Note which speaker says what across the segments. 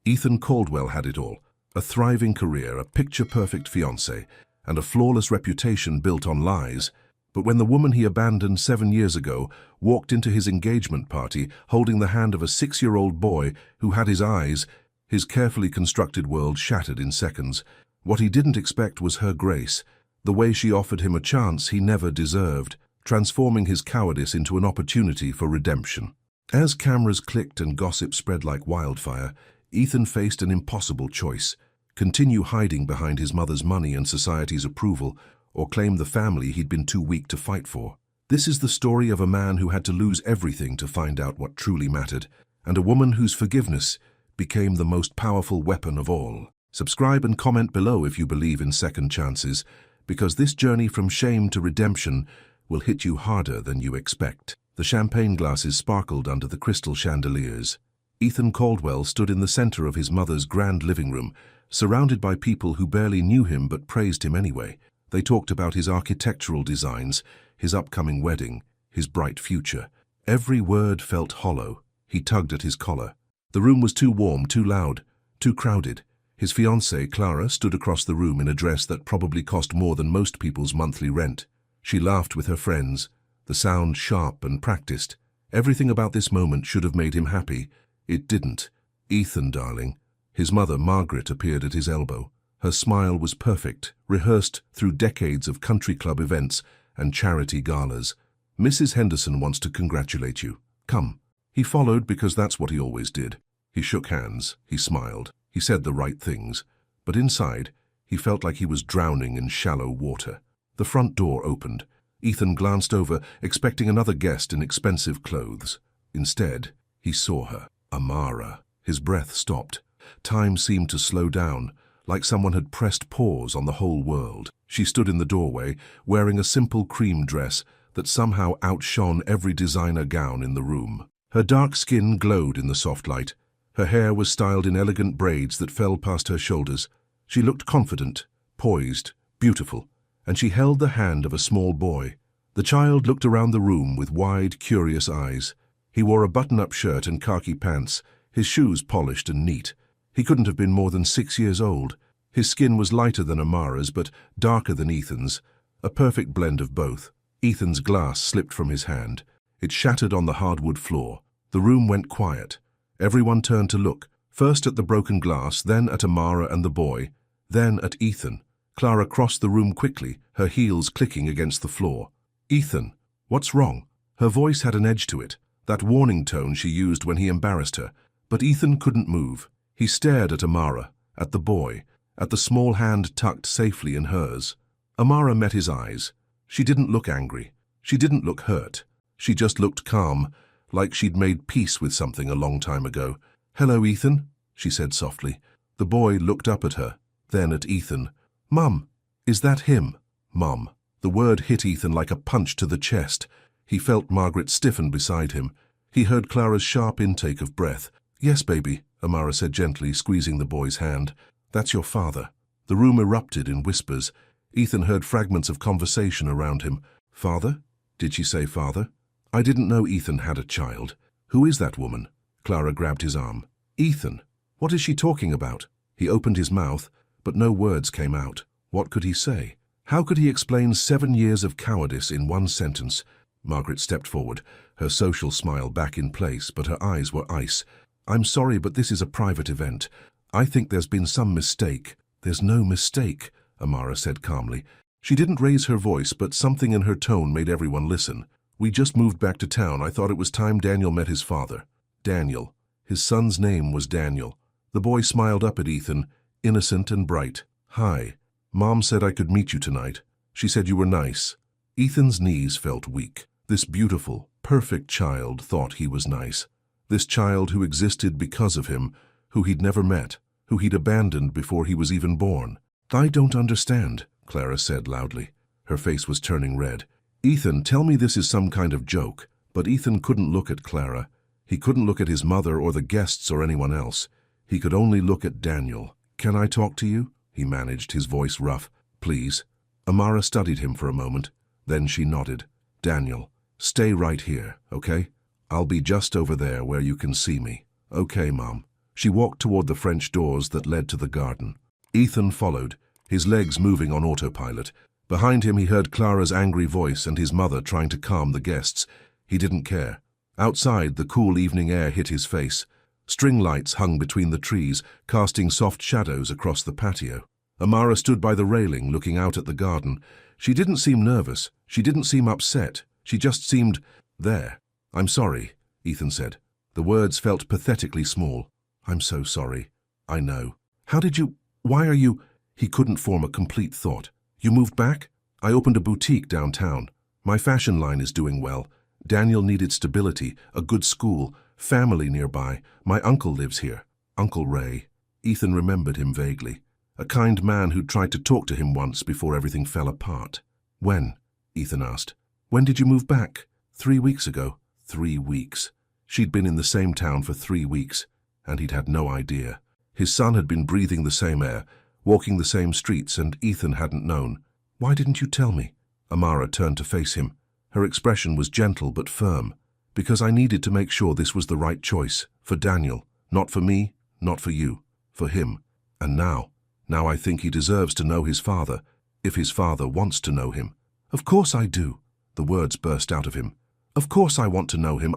Speaker 1: Ethan Caldwell had it all: a thriving career, a picture-perfect fiancé, and a flawless reputation built on lies. But when the woman he abandoned 7 years ago walked into his engagement party holding the hand of a 6-year-old boy who had his eyes, his carefully constructed world shattered in seconds. What he didn't expect was her grace, the way she offered him a chance he never deserved, transforming his cowardice into an opportunity for redemption. As cameras clicked and gossip spread like wildfire, Ethan faced an impossible choice: continue hiding behind his mother's money and society's approval, or claim the family he'd been too weak to fight for. This is the story of a man who had to lose everything to find out what truly mattered, and a woman whose forgiveness became the most powerful weapon of all. Subscribe and comment below if you believe in second chances, because this journey from shame to redemption will hit you harder than you expect. The champagne glasses sparkled under the crystal chandeliers. Ethan Caldwell stood in the center of his mother's grand living room, surrounded by people who barely knew him but praised him anyway. They talked about his architectural designs, his upcoming wedding, his bright future. Every word felt hollow. He tugged at his collar. The room was too warm, too loud, too crowded. His fiancée, Clara, stood across the room in a dress that probably cost more than most people's monthly rent. She laughed with her friends, the sound sharp and practiced. Everything about this moment should have made him happy. It didn't. "Ethan, darling." His mother, Margaret, appeared at his elbow. Her smile was perfect, rehearsed through decades of country club events and charity galas. "Mrs. Henderson wants to congratulate you. Come." He followed because that's what he always did. He shook hands, he smiled, he said the right things, but inside, he felt like he was drowning in shallow water. The front door opened. Ethan glanced over, expecting another guest in expensive clothes. Instead, he saw her, Amara. His breath stopped. Time seemed to slow down, like someone had pressed pause on the whole world. She stood in the doorway, wearing a simple cream dress that somehow outshone every designer gown in the room. Her dark skin glowed in the soft light. Her hair was styled in elegant braids that fell past her shoulders. She looked confident, poised, beautiful, and she held the hand of a small boy. The child looked around the room with wide, curious eyes. He wore a button-up shirt and khaki pants, his shoes polished and neat. He couldn't have been more than 6 years old. His skin was lighter than Amara's, but darker than Ethan's, a perfect blend of both. Ethan's glass slipped from his hand. It shattered on the hardwood floor. The room went quiet. Everyone turned to look, first at the broken glass, then at Amara and the boy, then at Ethan. Clara crossed the room quickly, her heels clicking against the floor. "Ethan, what's wrong?" Her voice had an edge to it, that warning tone she used when he embarrassed her. But Ethan couldn't move. He stared at Amara, at the boy, at the small hand tucked safely in hers. Amara met his eyes. She didn't look angry. She didn't look hurt. She just looked calm, like she'd made peace with something a long time ago. "Hello, Ethan," she said softly. The boy looked up at her, then at Ethan. "Mum, is that him?" "Mum." The word hit Ethan like a punch to the chest. He felt Margaret stiffen beside him. He heard Clara's sharp intake of breath. "Yes, baby," Amara said gently, squeezing the boy's hand. "That's your father." The room erupted in whispers. Ethan heard fragments of conversation around him. "Father? Did she say father?" "I didn't know Ethan had a child. Who is that woman?" Clara grabbed his arm. "Ethan, what is she talking about?" He opened his mouth, but no words came out. What could he say? How could he explain 7 years of cowardice in one sentence? Margaret stepped forward, her social smile back in place, but her eyes were ice. "I'm sorry, but this is a private event. I think there's been some mistake." "There's no mistake," Amara said calmly. She didn't raise her voice, but something in her tone made everyone listen. "We just moved back to town. I thought it was time Daniel met his father." Daniel. His son's name was Daniel. The boy smiled up at Ethan, innocent and bright. "Hi. Mom said I could meet you tonight. She said you were nice." Ethan's knees felt weak. This beautiful, perfect child thought he was nice. This child who existed because of him, who he'd never met, who he'd abandoned before he was even born. "I don't understand," Clara said loudly. Her face was turning red. "Ethan, tell me this is some kind of joke." But Ethan couldn't look at Clara. He couldn't look at his mother or the guests or anyone else. He could only look at Daniel. "Can I talk to you?" he managed, his voice rough. "Please." Amara studied him for a moment. Then she nodded. "Daniel, stay right here, okay? I'll be just over there where you can see me." "Okay, Mom." She walked toward the French doors that led to the garden. Ethan followed, his legs moving on autopilot. Behind him he heard Clara's angry voice and his mother trying to calm the guests. He didn't care. Outside, the cool evening air hit his face. String lights hung between the trees, casting soft shadows across the patio. Amara stood by the railing, looking out at the garden. She didn't seem nervous. She didn't seem upset. She just seemed there. "I'm sorry," Ethan said. The words felt pathetically small. "I'm so sorry. I know. How did you... Why are you..." He couldn't form a complete thought. "You moved back? I opened a boutique downtown. My fashion line is doing well. Daniel needed stability, a good school, family nearby. My uncle lives here. Uncle Ray." Ethan remembered him vaguely. A kind man who'd tried to talk to him once before everything fell apart. "When?" Ethan asked. "When did you move back?" 3 weeks ago." 3 weeks. She'd been in the same town for 3 weeks, and he'd had no idea. His son had been breathing the same air, walking the same streets, and Ethan hadn't known. "Why didn't you tell me?" Amara turned to face him. Her expression was gentle but firm. "Because I needed to make sure this was the right choice, for Daniel. Not for me, not for you, for him. And now I think he deserves to know his father, if his father wants to know him." "Of course I do." The words burst out of him. "Of course I want to know him.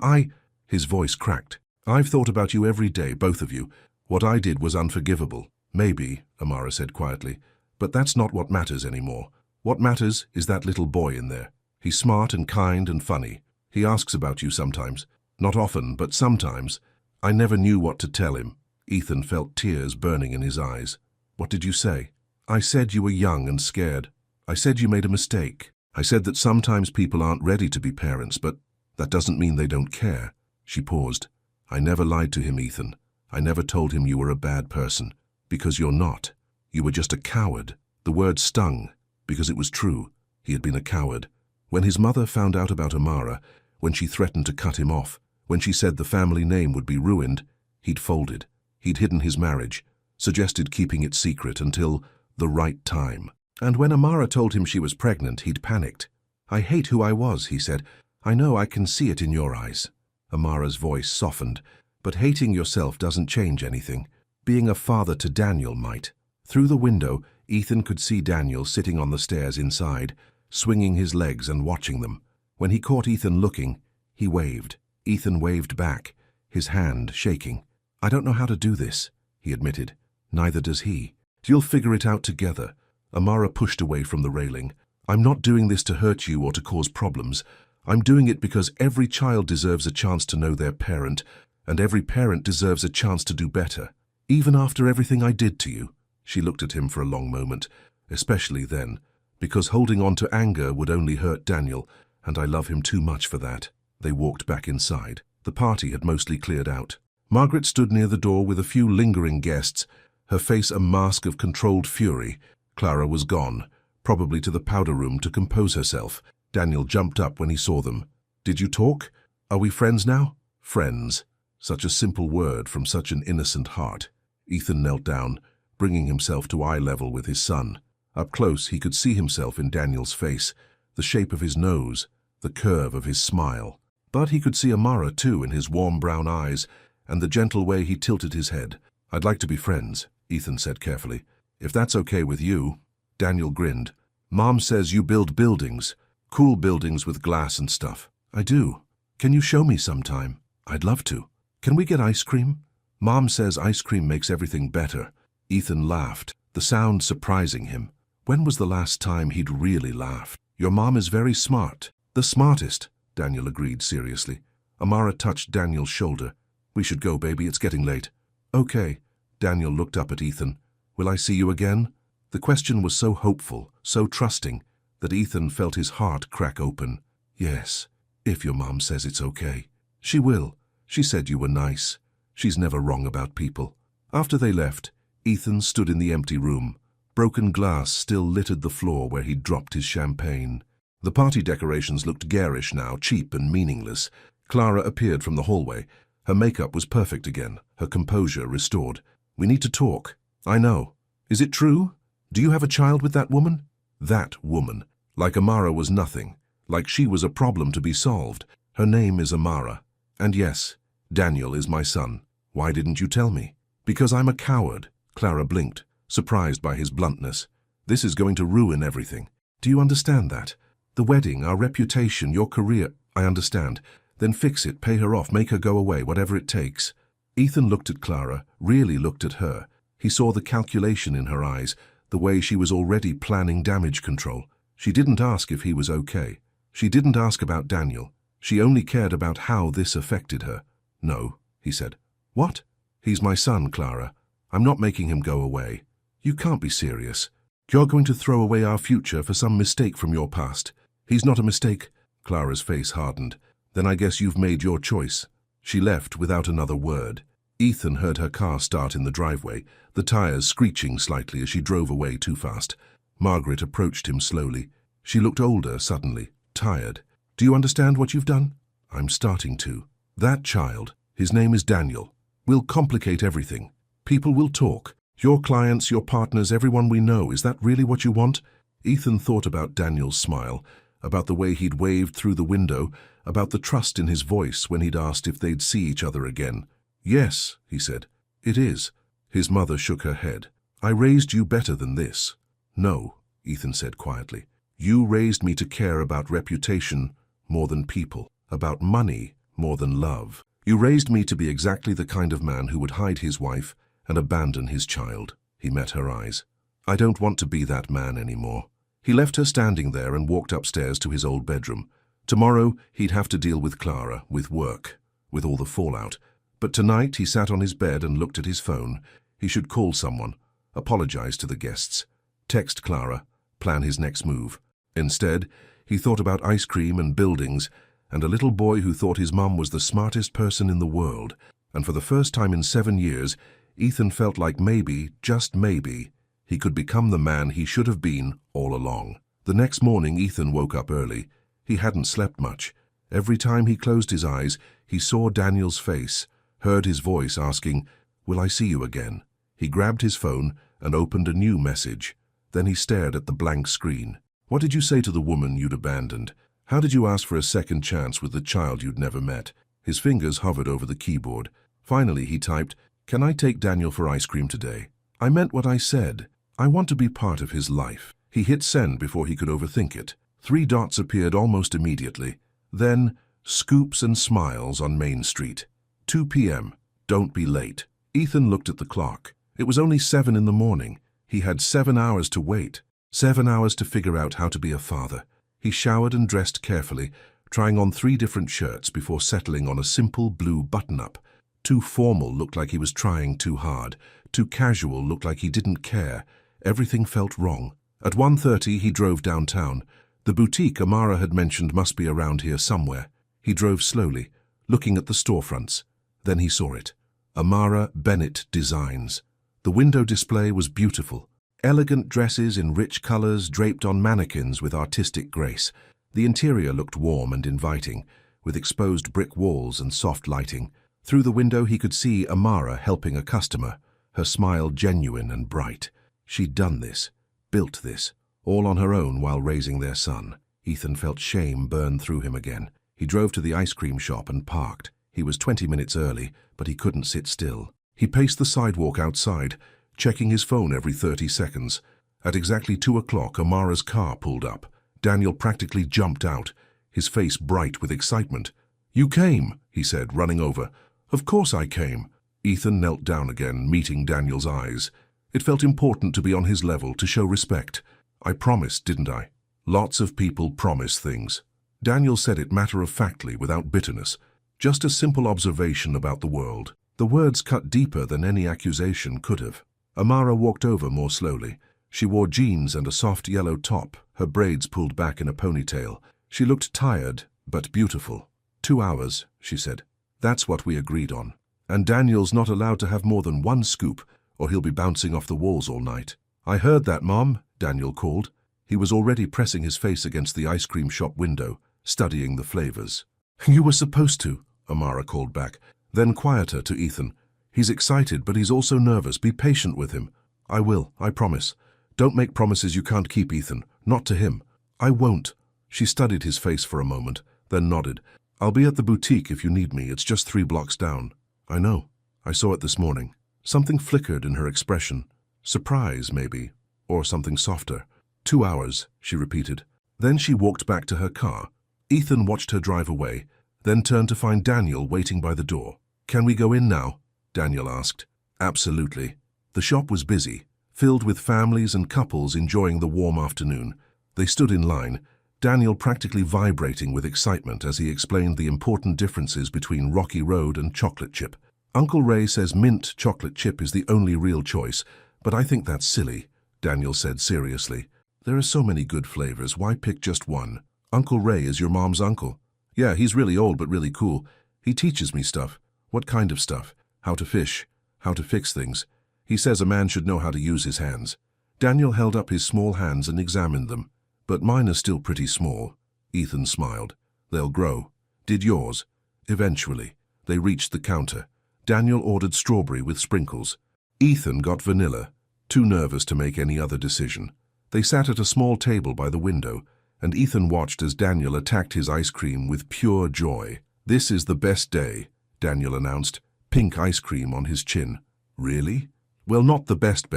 Speaker 1: His voice cracked. "I've thought about you every day, both of you. What I did was unforgivable. Maybe," Amara said quietly, "but that's not what matters anymore. What matters is that little boy in there. He's smart and kind and funny. He asks about you sometimes. Not often, but sometimes. I never knew what to tell him." Ethan felt tears burning in his eyes. "What did you say?" "I said you were young and scared. I said you made a mistake. I said that sometimes people aren't ready to be parents, but that doesn't mean they don't care." She paused. "I never lied to him, Ethan. I never told him you were a bad person. Because you're not. You were just a coward." The word stung, because it was true. He had been a coward. When his mother found out about Amara, when she threatened to cut him off, when she said the family name would be ruined, he'd folded. He'd hidden his marriage, suggested keeping it secret until the right time. And when Amara told him she was pregnant, he'd panicked. "I hate who I was," he said. "I know, I can see it in your eyes." Amara's voice softened. "But hating yourself doesn't change anything. Being a father to Daniel might." Through the window, Ethan could see Daniel sitting on the stairs inside, swinging his legs and watching them. When he caught Ethan looking, he waved. Ethan waved back, his hand shaking. "I don't know how to do this," he admitted. "Neither does he. You'll figure it out together." Amara pushed away from the railing. "I'm not doing this to hurt you or to cause problems. I'm doing it because every child deserves a chance to know their parent, and every parent deserves a chance to do better. Even after everything I did to you." She looked at him for a long moment, especially then, because holding on to anger would only hurt Daniel, and I love him too much for that. They walked back inside. The party had mostly cleared out. Margaret stood near the door with a few lingering guests, her face a mask of controlled fury. Clara was gone, probably to the powder room to compose herself. Daniel jumped up when he saw them. "Did you talk? Are we friends now?" Friends. Such a simple word from such an innocent heart. Ethan knelt down, bringing himself to eye level with his son. Up close, he could see himself in Daniel's face, the shape of his nose, the curve of his smile. But he could see Amara, too, in his warm brown eyes, and the gentle way he tilted his head. "I'd like to be friends," Ethan said carefully. "If that's okay with you." Daniel grinned. "Mom says you build buildings, cool buildings with glass and stuff." "I do. Can you show me sometime?" "I'd love to. Can we get ice cream?" "Mom says ice cream makes everything better." Ethan laughed, the sound surprising him. When was the last time he'd really laughed? "Your mom is very smart." "The smartest," Daniel agreed seriously. Amara touched Daniel's shoulder. "We should go, baby. It's getting late." "Okay." Daniel looked up at Ethan. "Will I see you again?" The question was so hopeful, so trusting, that Ethan felt his heart crack open. "Yes, if your mom says it's okay." "She will. She said you were nice. She's never wrong about people." After they left, Ethan stood in the empty room. Broken glass still littered the floor where he'd dropped his champagne. The party decorations looked garish now, cheap and meaningless. Clara appeared from the hallway. Her makeup was perfect again, her composure restored. "We need to talk." "I know. Is it true? Do you have a child with that woman?" That woman. Like Amara was nothing. Like she was a problem to be solved. "Her name is Amara. And yes, Daniel is my son." "Why didn't you tell me?" Because I'm a coward. Clara blinked, surprised by his bluntness. This is going to ruin everything. Do you understand that? The wedding, our reputation, your career. I understand. Then fix it, pay her off, make her go away, whatever it takes. Ethan looked at Clara, really looked at her. He saw the calculation in her eyes, the way she was already planning damage control. She didn't ask if he was okay. She didn't ask about Daniel. She only cared about how this affected her. No, he said. What? He's my son, Clara. I'm not making him go away. You can't be serious. You're going to throw away our future for some mistake from your past. He's not a mistake. Clara's face hardened. Then I guess you've made your choice. She left without another word. Ethan heard her car start in the driveway, the tires screeching slightly as she drove away too fast. Margaret approached him slowly. She looked older suddenly, tired. Do you understand what you've done? I'm starting to. That child, his name is Daniel, will complicate everything. People will talk. Your clients, your partners, everyone we know. Is that really what you want? Ethan thought about Daniel's smile, about the way he'd waved through the window, about the trust in his voice when he'd asked if they'd see each other again. Yes, he said. It is. His mother shook her head. I raised you better than this. No, Ethan said quietly. You raised me to care about reputation more than people, about money more than love. You raised me to be exactly the kind of man who would hide his wife and abandon his child. He met her eyes. I don't want to be that man anymore. He left her standing there and walked upstairs to his old bedroom. Tomorrow he'd have to deal with Clara, with work, with all the fallout. But tonight he sat on his bed and looked at his phone. He should call someone, apologize to the guests, text Clara, plan his next move. Instead, he thought about ice cream and buildings and a little boy who thought his mum was the smartest person in the world. And for the first time in 7 years, Ethan felt like maybe, just maybe, he could become the man he should have been all along. The next morning, Ethan woke up early. He hadn't slept much. Every time he closed his eyes, he saw Daniel's face, heard his voice asking, "Will I see you again?" He grabbed his phone and opened a new message. Then he stared at the blank screen. What did you say to the woman you'd abandoned? How did you ask for a second chance with the child you'd never met? His fingers hovered over the keyboard. Finally, he typed, "Can I take Daniel for ice cream today? I meant what I said. I want to be part of his life." He hit send before he could overthink it. 3 dots appeared almost immediately. Then, scoops and smiles on Main Street. 2 p.m. Don't be late. Ethan looked at the clock. It was only 7 in the morning. He had 7 hours to wait. 7 hours to figure out how to be a father. He showered and dressed carefully, trying on 3 different shirts before settling on a simple blue button-up. Too formal looked like he was trying too hard. Too casual looked like he didn't care. Everything felt wrong. At 1:30 he drove downtown. The boutique Amara had mentioned must be around here somewhere. He drove slowly, looking at the storefronts. Then he saw it. Amara Bennett Designs. The window display was beautiful. Elegant dresses in rich colors draped on mannequins with artistic grace. The interior looked warm and inviting, with exposed brick walls and soft lighting. Through the window he could see Amara helping a customer, her smile genuine and bright. She'd done this, built this, all on her own while raising their son. Ethan felt shame burn through him again. He drove to the ice cream shop and parked. He was 20 minutes early, but he couldn't sit still. He paced the sidewalk outside, checking his phone every 30 seconds. At exactly 2 o'clock, Amara's car pulled up. Daniel practically jumped out, his face bright with excitement. "You came," he said, running over. "Of course I came." Ethan knelt down again, meeting Daniel's eyes. It felt important to be on his level, to show respect. "I promised, didn't I?" Lots of people promise things. Daniel said it matter-of-factly, without bitterness. Just a simple observation about the world. The words cut deeper than any accusation could have. Amara walked over more slowly. She wore jeans and a soft yellow top, her braids pulled back in a ponytail. She looked tired, but beautiful. 2 hours, she said. That's what we agreed on. And Daniel's not allowed to have more than 1 scoop, or he'll be bouncing off the walls all night. "I heard that, Mom," Daniel called. He was already pressing his face against the ice cream shop window, studying the flavors. "You were supposed to," Amara called back. Then quieter to Ethan. "He's excited, but he's also nervous. Be patient with him." "I will, I promise. Don't make promises you can't keep, Ethan. Not to him." "I won't." She studied his face for a moment, then nodded. "I'll be at the boutique if you need me. It's just 3 blocks down." "I know. I saw it this morning." Something flickered in her expression. Surprise, maybe, or something softer. 2 hours, she repeated. Then she walked back to her car. Ethan watched her drive away, then turned to find Daniel waiting by the door. "Can we go in now?" Daniel asked. "Absolutely." The shop was busy, filled with families and couples enjoying the warm afternoon. They stood in line, Daniel practically vibrating with excitement as he explained the important differences between Rocky Road and chocolate chip. "Uncle Ray says mint chocolate chip is the only real choice, but I think that's silly," Daniel said seriously. "There are so many good flavors, why pick just one? Uncle Ray is your mom's uncle." "Yeah, he's really old but really cool. He teaches me stuff." "What kind of stuff?" "How to fish, how to fix things. He says a man should know how to use his hands." Daniel held up his small hands and examined them. "But mine are still pretty small." Ethan smiled. "They'll grow." "Did yours?" "Eventually." They reached the counter. Daniel ordered strawberry with sprinkles. Ethan got vanilla, too nervous to make any other decision. They sat at a small table by the window, and Ethan watched as Daniel attacked his ice cream with pure joy. "This is the best day," Daniel announced, pink ice cream on his chin. "Really?" "Well, not the best.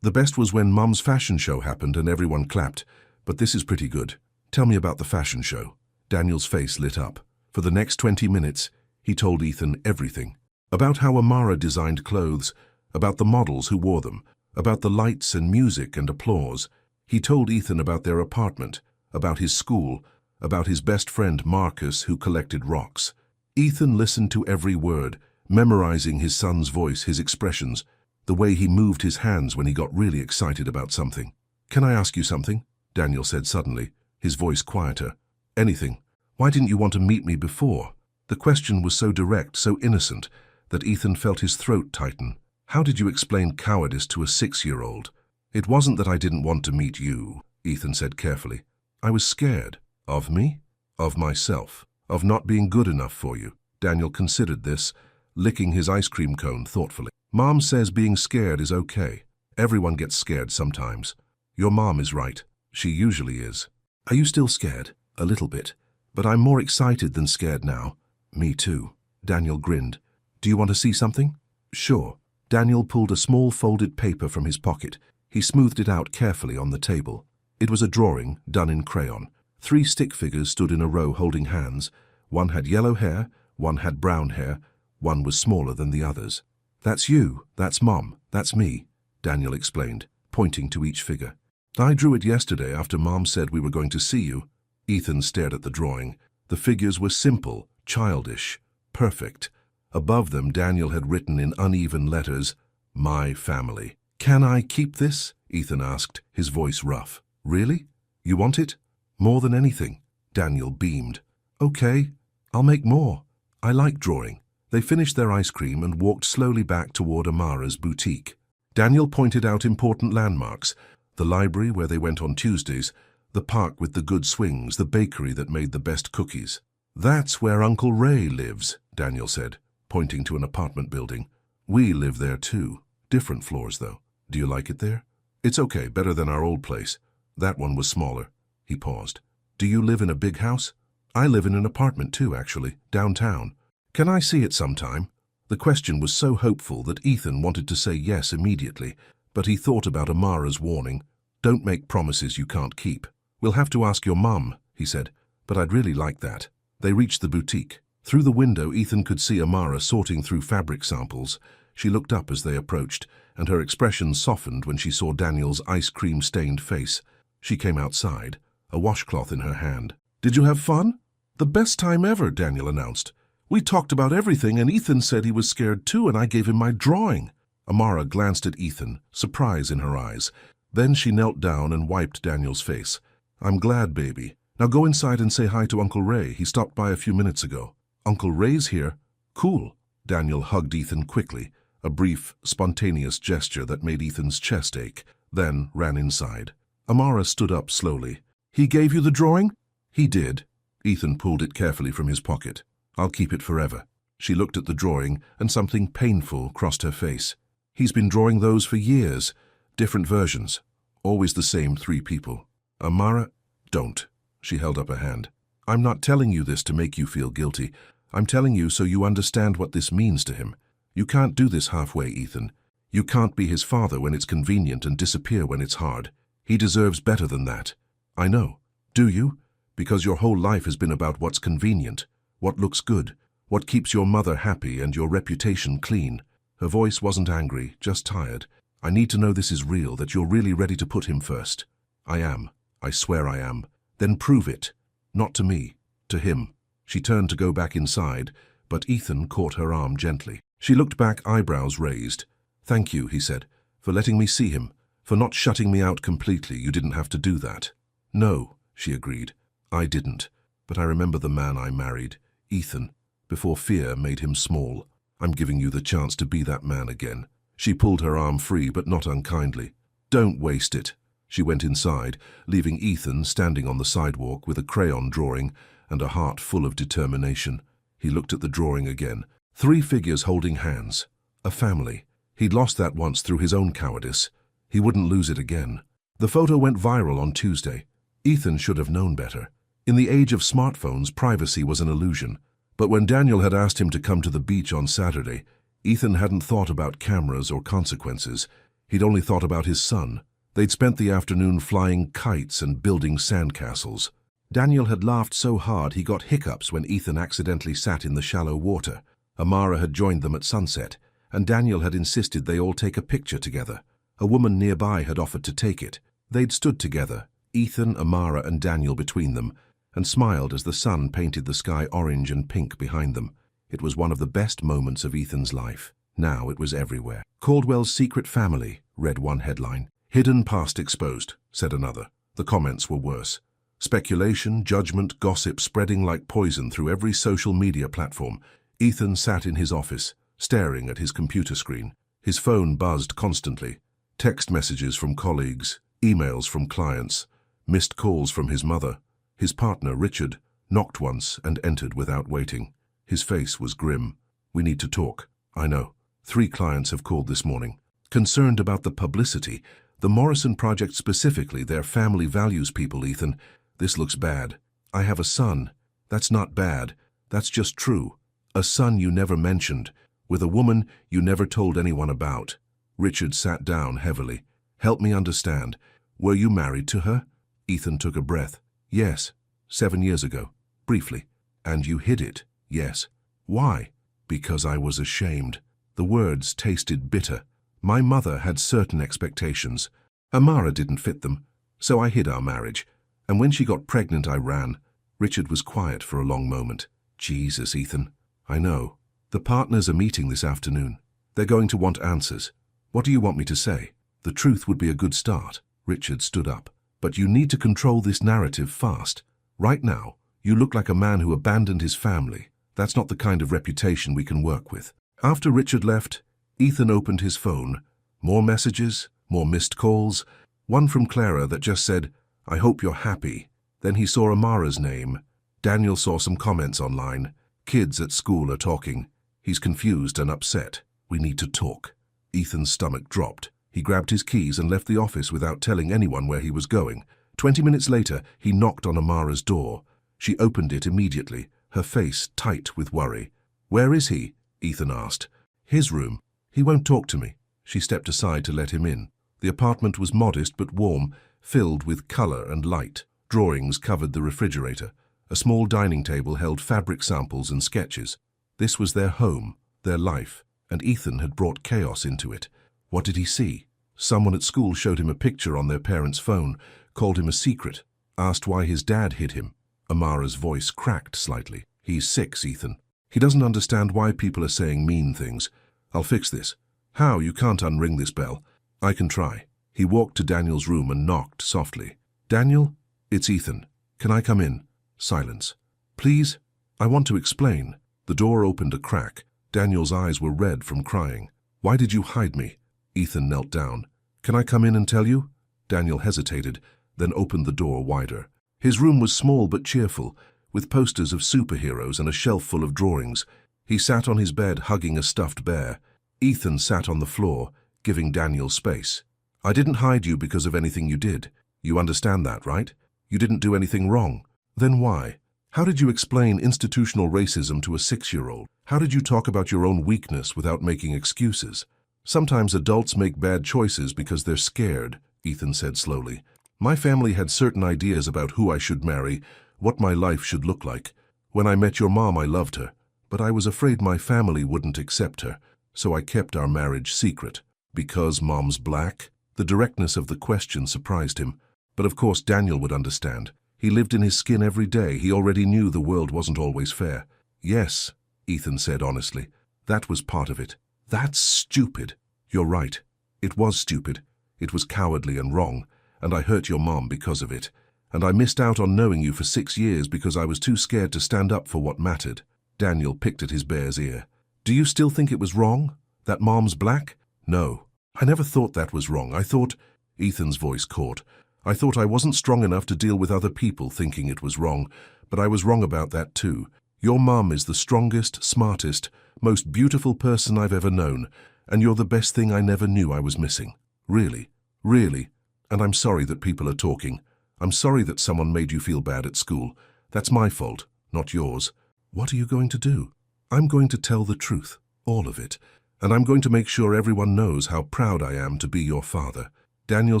Speaker 1: The best was when Mum's fashion show happened and everyone clapped, but this is pretty good. Tell me about the fashion show." Daniel's face lit up. For the next 20 minutes, he told Ethan everything. About how Amara designed clothes, about the models who wore them, about the lights and music and applause. He told Ethan about their apartment, about his school, about his best friend Marcus who collected rocks. Ethan listened to every word, memorizing his son's voice, his expressions, the way he moved his hands when he got really excited about something. "Can I ask you something?" Daniel said suddenly, his voice quieter. "Anything. Why didn't you want to meet me before?" The question was so direct, so innocent, that Ethan felt his throat tighten. "How did you explain cowardice to a 6-year-old? "It wasn't that I didn't want to meet you," Ethan said carefully. "I was scared." "Of me?" "Of myself. Of not being good enough for you." Daniel considered this, licking his ice cream cone thoughtfully. "Mom says being scared is okay. Everyone gets scared sometimes. Your mom is right. She usually is." "Are you still scared?" "A little bit. But I'm more excited than scared now." "Me too." Daniel grinned. "Do you want to see something?" "Sure." Daniel pulled a small folded paper from his pocket. He smoothed it out carefully on the table. It was a drawing, done in crayon. 3 stick figures stood in a row holding hands. One had yellow hair, one had brown hair, one was smaller than the others. "That's you, that's Mom, that's me," Daniel explained, pointing to each figure. "I drew it yesterday after Mom said we were going to see you." Ethan stared at the drawing. The figures were simple, childish, perfect. Above them, Daniel had written in uneven letters, "My family." "Can I keep this?" Ethan asked, his voice rough. "Really? You want it?" "More than anything." Daniel beamed. "Okay, I'll make more. I like drawing." They finished their ice cream and walked slowly back toward Amara's boutique. Daniel pointed out important landmarks, the library where they went on Tuesdays, the park with the good swings, the bakery that made the best cookies. "That's where Uncle Ray lives," Daniel said, pointing to an apartment building. "We live there too. Different floors, though. Do you like it there?" "It's okay, better than our old place. That one was smaller." He paused. "Do you live in a big house?" "I live in an apartment too, actually, downtown. Can I see it sometime?" The question was so hopeful that Ethan wanted to say yes immediately, but he thought about Amara's warning. "Don't make promises you can't keep." "We'll have to ask your mum," he said, "but I'd really like that." They reached the boutique. Through the window, Ethan could see Amara sorting through fabric samples. She looked up as they approached, and her expression softened when she saw Daniel's ice cream-stained face. She came outside, a washcloth in her hand. "Did you have fun?" "The best time ever," Daniel announced. "We talked about everything, and Ethan said he was scared too, and I gave him my drawing." Amara glanced at Ethan, surprise in her eyes. Then she knelt down and wiped Daniel's face. "I'm glad, baby. Now go inside and say hi to Uncle Ray. He stopped by a few minutes ago." "Uncle Ray's here?" "Cool." Daniel hugged Ethan quickly, a brief, spontaneous gesture that made Ethan's chest ache, then ran inside. Amara stood up slowly. "He gave you the drawing?" "He did." Ethan pulled it carefully from his pocket. "I'll keep it forever." She looked at the drawing, and something painful crossed her face. "He's been drawing those for years. Different versions. Always the same 3 people. Amara, don't." She held up a hand. "I'm not telling you this to make you feel guilty. I'm telling you so you understand what this means to him. You can't do this halfway, Ethan. You can't be his father when it's convenient and disappear when it's hard. He deserves better than that. I know. Do you? Because your whole life has been about what's convenient, what looks good, what keeps your mother happy and your reputation clean. Her voice wasn't angry, just tired. I need to know this is real, that you're really ready to put him first. I am. I swear I am. Then prove it. Not to me, to him. She turned to go back inside, but Ethan caught her arm gently. She looked back, eyebrows raised. Thank you, he said, for letting me see him, for not shutting me out completely. You didn't have to do that. No, she agreed. I didn't. But I remember the man I married, Ethan, before fear made him small. I'm giving you the chance to be that man again. She pulled her arm free, but not unkindly. Don't waste it. She went inside, leaving Ethan standing on the sidewalk with a crayon drawing and a heart full of determination. He looked at the drawing again. 3 figures holding hands. A family. He'd lost that once through his own cowardice. He wouldn't lose it again. The photo went viral on Tuesday. Ethan should have known better. In the age of smartphones, privacy was an illusion. But when Daniel had asked him to come to the beach on Saturday, Ethan hadn't thought about cameras or consequences. He'd only thought about his son. They'd spent the afternoon flying kites and building sandcastles. Daniel had laughed so hard he got hiccups when Ethan accidentally sat in the shallow water. Amara had joined them at sunset, and Daniel had insisted they all take a picture together. A woman nearby had offered to take it. They'd stood together, Ethan, Amara, and Daniel between them, and smiled as the sun painted the sky orange and pink behind them. It was one of the best moments of Ethan's life. Now it was everywhere. Caldwell's secret family, read one headline. Hidden past exposed, said another. The comments were worse. Speculation, judgment, gossip spreading like poison through every social media platform. Ethan sat in his office, staring at his computer screen. His phone buzzed constantly. Text messages from colleagues, emails from clients, missed calls from his mother. His partner, Richard, knocked once and entered without waiting. His face was grim. We need to talk. I know. 3 clients have called this morning. Concerned about the publicity. The Morrison Project specifically, their family values people, Ethan. This looks bad. I have a son. That's not bad. That's just true. A son you never mentioned, with a woman you never told anyone about. Richard sat down heavily. Help me understand. Were you married to her? Ethan took a breath. Yes, 7 years ago. Briefly. And you hid it? Yes. Why? Because I was ashamed. The words tasted bitter. My mother had certain expectations. Amara didn't fit them, so I hid our marriage. And when she got pregnant, I ran. Richard was quiet for a long moment. Jesus, Ethan. I know. The partners are meeting this afternoon. They're going to want answers. What do you want me to say? The truth would be a good start. Richard stood up. But you need to control this narrative fast. Right now, you look like a man who abandoned his family. That's not the kind of reputation we can work with. After Richard left, Ethan opened his phone. More messages, more missed calls. One from Clara that just said, I hope you're happy. Then he saw Amara's name. Daniel saw some comments online. Kids at school are talking. He's confused and upset. We need to talk. Ethan's stomach dropped. He grabbed his keys and left the office without telling anyone where he was going. 20 minutes later, he knocked on Amara's door. She opened it immediately, her face tight with worry. Where is he? Ethan asked. His room. He won't talk to me. She stepped aside to let him in. The apartment was modest but warm, filled with color and light. Drawings covered the refrigerator. A small dining table held fabric samples and sketches. This was their home, their life, and Ethan had brought chaos into it. What did he see? Someone at school showed him a picture on their parents' phone, called him a secret, asked why his dad hid him. Amara's voice cracked slightly. He's 6, Ethan. He doesn't understand why people are saying mean things. I'll fix this. How? You can't unring this bell. I can try. He walked to Daniel's room and knocked softly. Daniel? It's Ethan. Can I come in? Silence. Please? I want to explain. The door opened a crack. Daniel's eyes were red from crying. Why did you hide me? Ethan knelt down. Can I come in and tell you? Daniel hesitated, then opened the door wider. His room was small but cheerful, with posters of superheroes and a shelf full of drawings. He sat on his bed hugging a stuffed bear. Ethan sat on the floor, giving Daniel space. I didn't hide you because of anything you did. You understand that, right? You didn't do anything wrong. Then why? How did you explain institutional racism to a 6-year-old? How did you talk about your own weakness without making excuses? Sometimes adults make bad choices because they're scared, Ethan said slowly. My family had certain ideas about who I should marry, what my life should look like. When I met your mom, I loved her, but I was afraid my family wouldn't accept her, so I kept our marriage secret. Because Mom's black? The directness of the question surprised him. But of course Daniel would understand. He lived in his skin every day. He already knew the world wasn't always fair. Yes, Ethan said honestly. That was part of it. That's stupid. You're right. It was stupid. It was cowardly and wrong, and I hurt your mom because of it. And I missed out on knowing you for 6 years because I was too scared to stand up for what mattered. Daniel picked at his bear's ear. Do you still think it was wrong? That Mom's black? No. I never thought that was wrong. I thought... Ethan's voice caught. I thought I wasn't strong enough to deal with other people thinking it was wrong, but I was wrong about that too. Your mom is the strongest, smartest, most beautiful person I've ever known, and you're the best thing I never knew I was missing. Really, really. And I'm sorry that people are talking. I'm sorry that someone made you feel bad at school. That's my fault, not yours. What are you going to do? I'm going to tell the truth, all of it, and I'm going to make sure everyone knows how proud I am to be your father. Daniel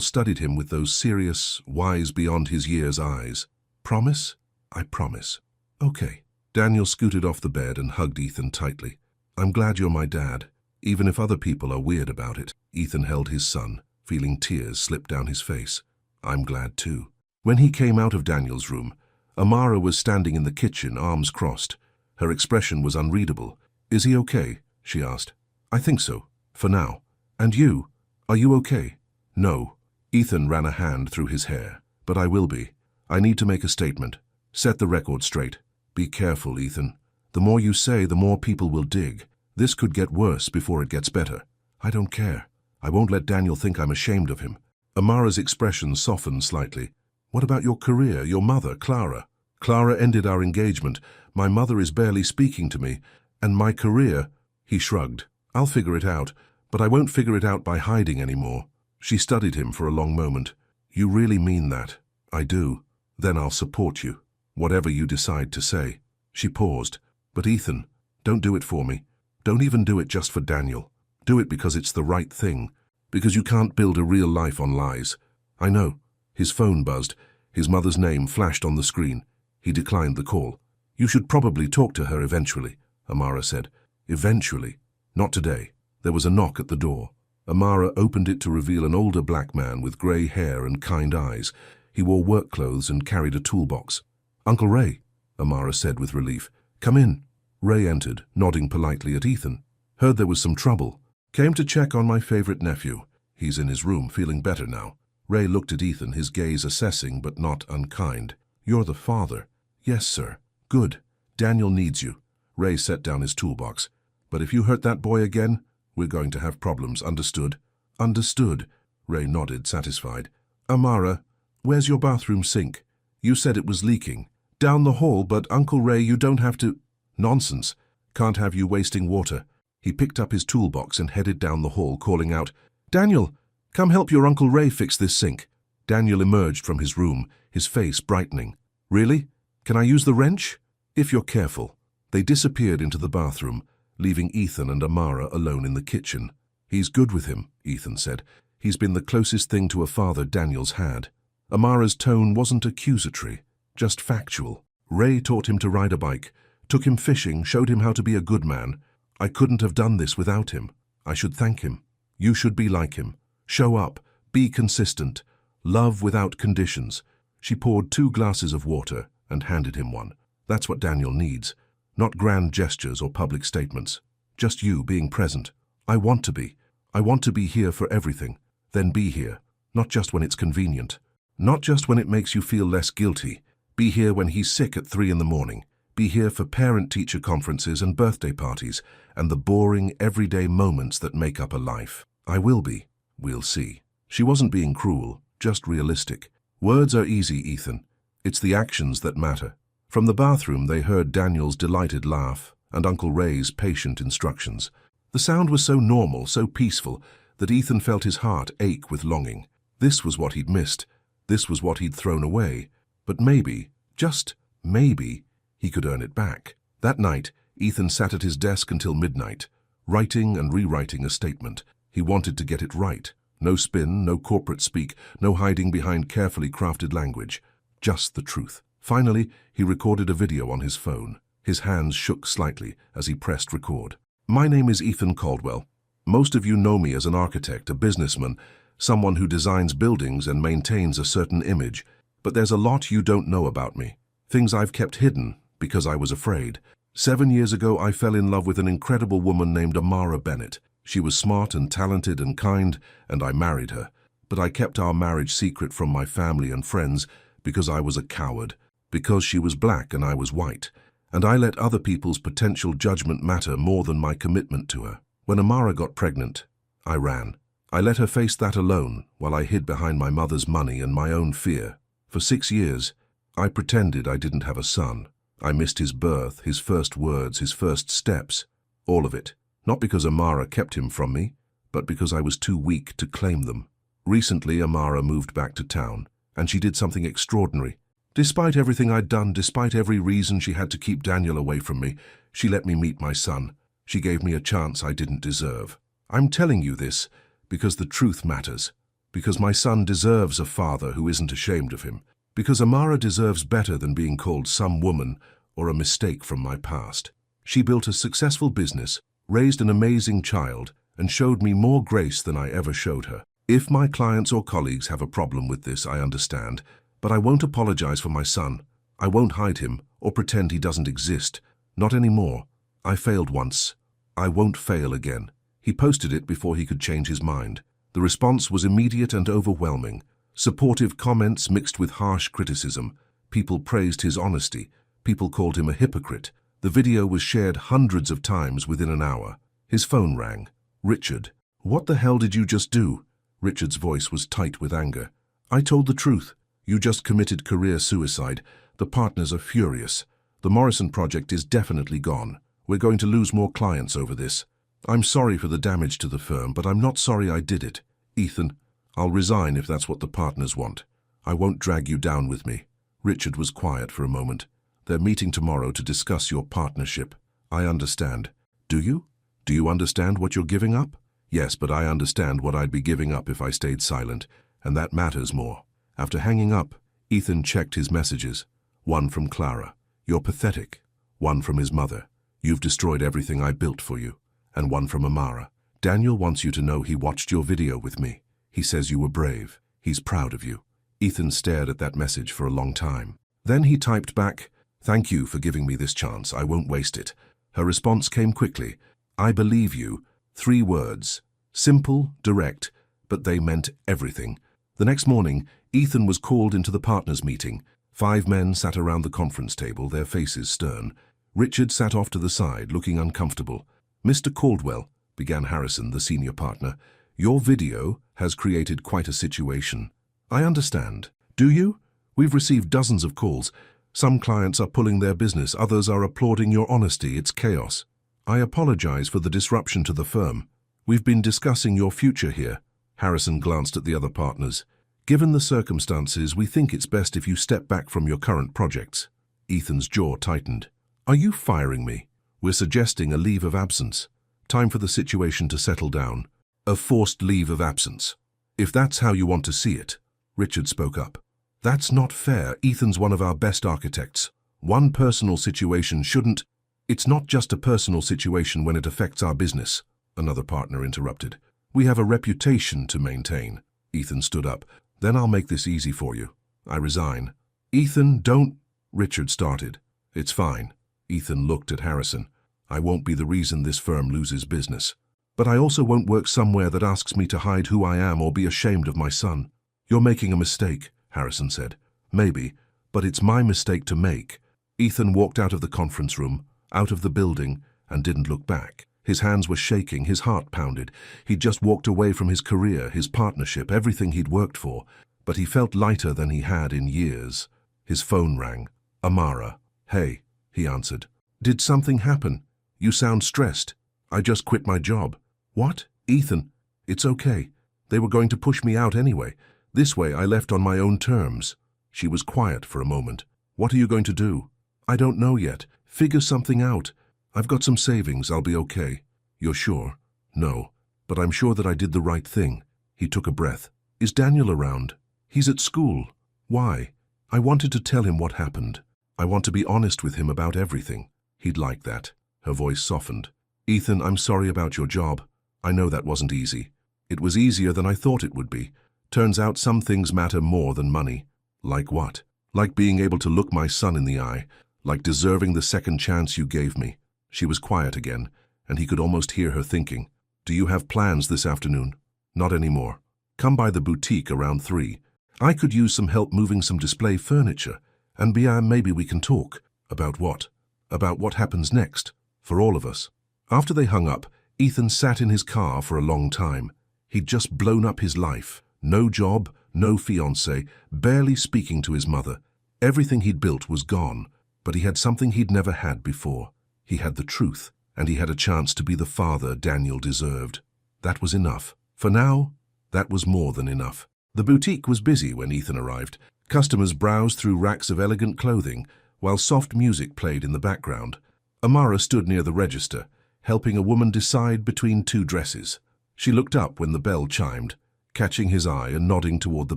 Speaker 1: studied him with those serious, wise beyond his years eyes. Promise? I promise. Okay. Daniel scooted off the bed and hugged Ethan tightly. I'm glad you're my dad, even if other people are weird about it. Ethan held his son, feeling tears slip down his face. I'm glad too. When he came out of Daniel's room, Amara was standing in the kitchen, arms crossed. Her expression was unreadable. Is he okay? She asked. I think so, for now. And you? Are you okay? No. Ethan ran a hand through his hair. But I will be. I need to make a statement. Set the record straight. Be careful, Ethan. The more you say, the more people will dig. This could get worse before it gets better. I don't care. I won't let Daniel think I'm ashamed of him. Amara's expression softened slightly. What about your career, your mother, Clara? Clara ended our engagement. My mother is barely speaking to me. And my career... He shrugged. I'll figure it out, but I won't figure it out by hiding anymore. She studied him for a long moment. You really mean that? I do. Then I'll support you. Whatever you decide to say. She paused. But Ethan, don't do it for me. Don't even do it just for Daniel. Do it because it's the right thing. Because you can't build a real life on lies. I know. His phone buzzed. His mother's name flashed on the screen. He declined the call. You should probably talk to her eventually, Amara said. Eventually. Not today. There was a knock at the door. Amara opened it to reveal an older black man with grey hair and kind eyes. He wore work clothes and carried a toolbox. Uncle Ray, Amara said with relief. Come in. Ray entered, nodding politely at Ethan. Heard there was some trouble. Came to check on my favorite nephew. He's in his room, feeling better now. Ray looked at Ethan, his gaze assessing but not unkind. You're the father. Yes, sir. Good. Daniel needs you. Ray set down his toolbox. But if you hurt that boy again, we're going to have problems, understood? Understood. Ray nodded, satisfied. Amara, where's your bathroom sink? You said it was leaking. Down the hall, but Uncle Ray, you don't have to... Nonsense. Can't have you wasting water. He picked up his toolbox and headed down the hall, calling out, Daniel, come help your Uncle Ray fix this sink. Daniel emerged from his room, his face brightening. Really? Can I use the wrench? If you're careful. They disappeared into the bathroom, leaving Ethan and Amara alone in the kitchen. He's good with him, Ethan said. He's been the closest thing to a father Daniel's had. Amara's tone wasn't accusatory, just factual. Ray taught him to ride a bike, took him fishing, showed him how to be a good man. I couldn't have done this without him. I should thank him. You should be like him. Show up, be consistent, love without conditions. She poured 2 glasses of water and handed him one. That's what Daniel needs. Not grand gestures or public statements. Just you being present. I want to be. I want to be here for everything. Then be here. Not just when it's convenient. Not just when it makes you feel less guilty. Be here when he's sick at 3 in the morning. Be here for parent-teacher conferences and birthday parties and the boring, everyday moments that make up a life. I will be. We'll see. She wasn't being cruel, just realistic. Words are easy, Ethan. It's the actions that matter. From the bathroom, they heard Daniel's delighted laugh and Uncle Ray's patient instructions. The sound was so normal, so peaceful, that Ethan felt his heart ache with longing. This was what he'd missed. This was what he'd thrown away. But maybe, just maybe, he could earn it back. That night, Ethan sat at his desk until midnight, writing and rewriting a statement. He wanted to get it right. No spin, no corporate speak, no hiding behind carefully crafted language. Just the truth. Finally, he recorded a video on his phone. His hands shook slightly as he pressed record. My name is Ethan Caldwell. Most of you know me as an architect, a businessman, someone who designs buildings and maintains a certain image. But there's a lot you don't know about me. Things I've kept hidden because I was afraid. 7 years ago, I fell in love with an incredible woman named Amara Bennett. She was smart and talented and kind, and I married her. But I kept our marriage secret from my family and friends because I was a coward, because she was black and I was white, and I let other people's potential judgment matter more than my commitment to her. When Amara got pregnant, I ran. I let her face that alone while I hid behind my mother's money and my own fear. For 6 years, I pretended I didn't have a son. I missed his birth, his first words, his first steps, all of it. Not because Amara kept him from me, but because I was too weak to claim them. Recently, Amara moved back to town, and she did something extraordinary. Despite everything I'd done, despite every reason she had to keep Daniel away from me, she let me meet my son. She gave me a chance I didn't deserve. I'm telling you this because the truth matters, because my son deserves a father who isn't ashamed of him, because Amara deserves better than being called some woman or a mistake from my past. She built a successful business, raised an amazing child, and showed me more grace than I ever showed her. If my clients or colleagues have a problem with this, I understand, but I won't apologize for my son. I won't hide him or pretend he doesn't exist. Not anymore. I failed once. I won't fail again. He posted it before he could change his mind. The response was immediate and overwhelming. Supportive comments mixed with harsh criticism. People praised his honesty. People called him a hypocrite. The video was shared hundreds of times within an hour. His phone rang. Richard, what the hell did you just do? Richard's voice was tight with anger. I told the truth. You just committed career suicide. The partners are furious. The Morrison project is definitely gone. We're going to lose more clients over this. I'm sorry for the damage to the firm, but I'm not sorry I did it. Ethan, I'll resign if that's what the partners want. I won't drag you down with me. Richard was quiet for a moment. They're meeting tomorrow to discuss your partnership. I understand. Do you? Do you understand what you're giving up? Yes, but I understand what I'd be giving up if I stayed silent, and that matters more. After hanging up, Ethan checked his messages. One from Clara. You're pathetic. One from his mother. You've destroyed everything I built for you. And one from Amara. Daniel wants you to know he watched your video with me. He says you were brave. He's proud of you. Ethan stared at that message for a long time. Then he typed back, thank you for giving me this chance. I won't waste it. Her response came quickly. I believe you. 3 words. Simple, direct, but they meant everything. The next morning, Ethan was called into the partners' meeting. 5 men sat around the conference table, their faces stern. Richard sat off to the side, looking uncomfortable. Mr. Caldwell, began Harrison, the senior partner, your video has created quite a situation. I understand. Do you? We've received dozens of calls. Some clients are pulling their business, others are applauding your honesty. It's chaos. I apologize for the disruption to the firm. We've been discussing your future here. Harrison glanced at the other partners. Given the circumstances, we think it's best if you step back from your current projects. Ethan's jaw tightened. Are you firing me? We're suggesting a leave of absence. Time for the situation to settle down. A forced leave of absence. If that's how you want to see it. Richard spoke up. That's not fair. Ethan's one of our best architects. One personal situation shouldn't... It's not just a personal situation when it affects our business, another partner interrupted. We have a reputation to maintain. Ethan stood up. Then I'll make this easy for you. I resign. Ethan, don't... Richard started. It's fine. Ethan looked at Harrison. I won't be the reason this firm loses business. But I also won't work somewhere that asks me to hide who I am or be ashamed of my son. You're making a mistake, Harrison said. Maybe, but it's my mistake to make. Ethan walked out of the conference room, out of the building, and didn't look back. His hands were shaking, his heart pounded. He'd just walked away from his career, his partnership, everything he'd worked for. But he felt lighter than he had in years. His phone rang. Amara. Hey, he answered. Did something happen? You sound stressed. I just quit my job. What? Ethan, it's okay. They were going to push me out anyway. This way I left on my own terms. She was quiet for a moment. What are you going to do? I don't know yet. Figure something out. I've got some savings, I'll be okay. You're sure? No, but I'm sure that I did the right thing. He took a breath. Is Daniel around? He's at school. Why? I wanted to tell him what happened. I want to be honest with him about everything. He'd like that. Her voice softened. Ethan, I'm sorry about your job. I know that wasn't easy. It was easier than I thought it would be. Turns out some things matter more than money. Like what? Like being able to look my son in the eye. Like deserving the second chance you gave me. She was quiet again, and he could almost hear her thinking. Do you have plans this afternoon? Not anymore. Come by the boutique around 3. I could use some help moving some display furniture, and maybe we can talk. About what? About what happens next, for all of us. After they hung up, Ethan sat in his car for a long time. He'd just blown up his life. No job, no fiancé, barely speaking to his mother. Everything he'd built was gone, but he had something he'd never had before. He had the truth, and he had a chance to be the father Daniel deserved. That was enough. For now, that was more than enough. The boutique was busy when Ethan arrived. Customers browsed through racks of elegant clothing, while soft music played in the background. Amara stood near the register, helping a woman decide between 2 dresses. She looked up when the bell chimed, catching his eye and nodding toward the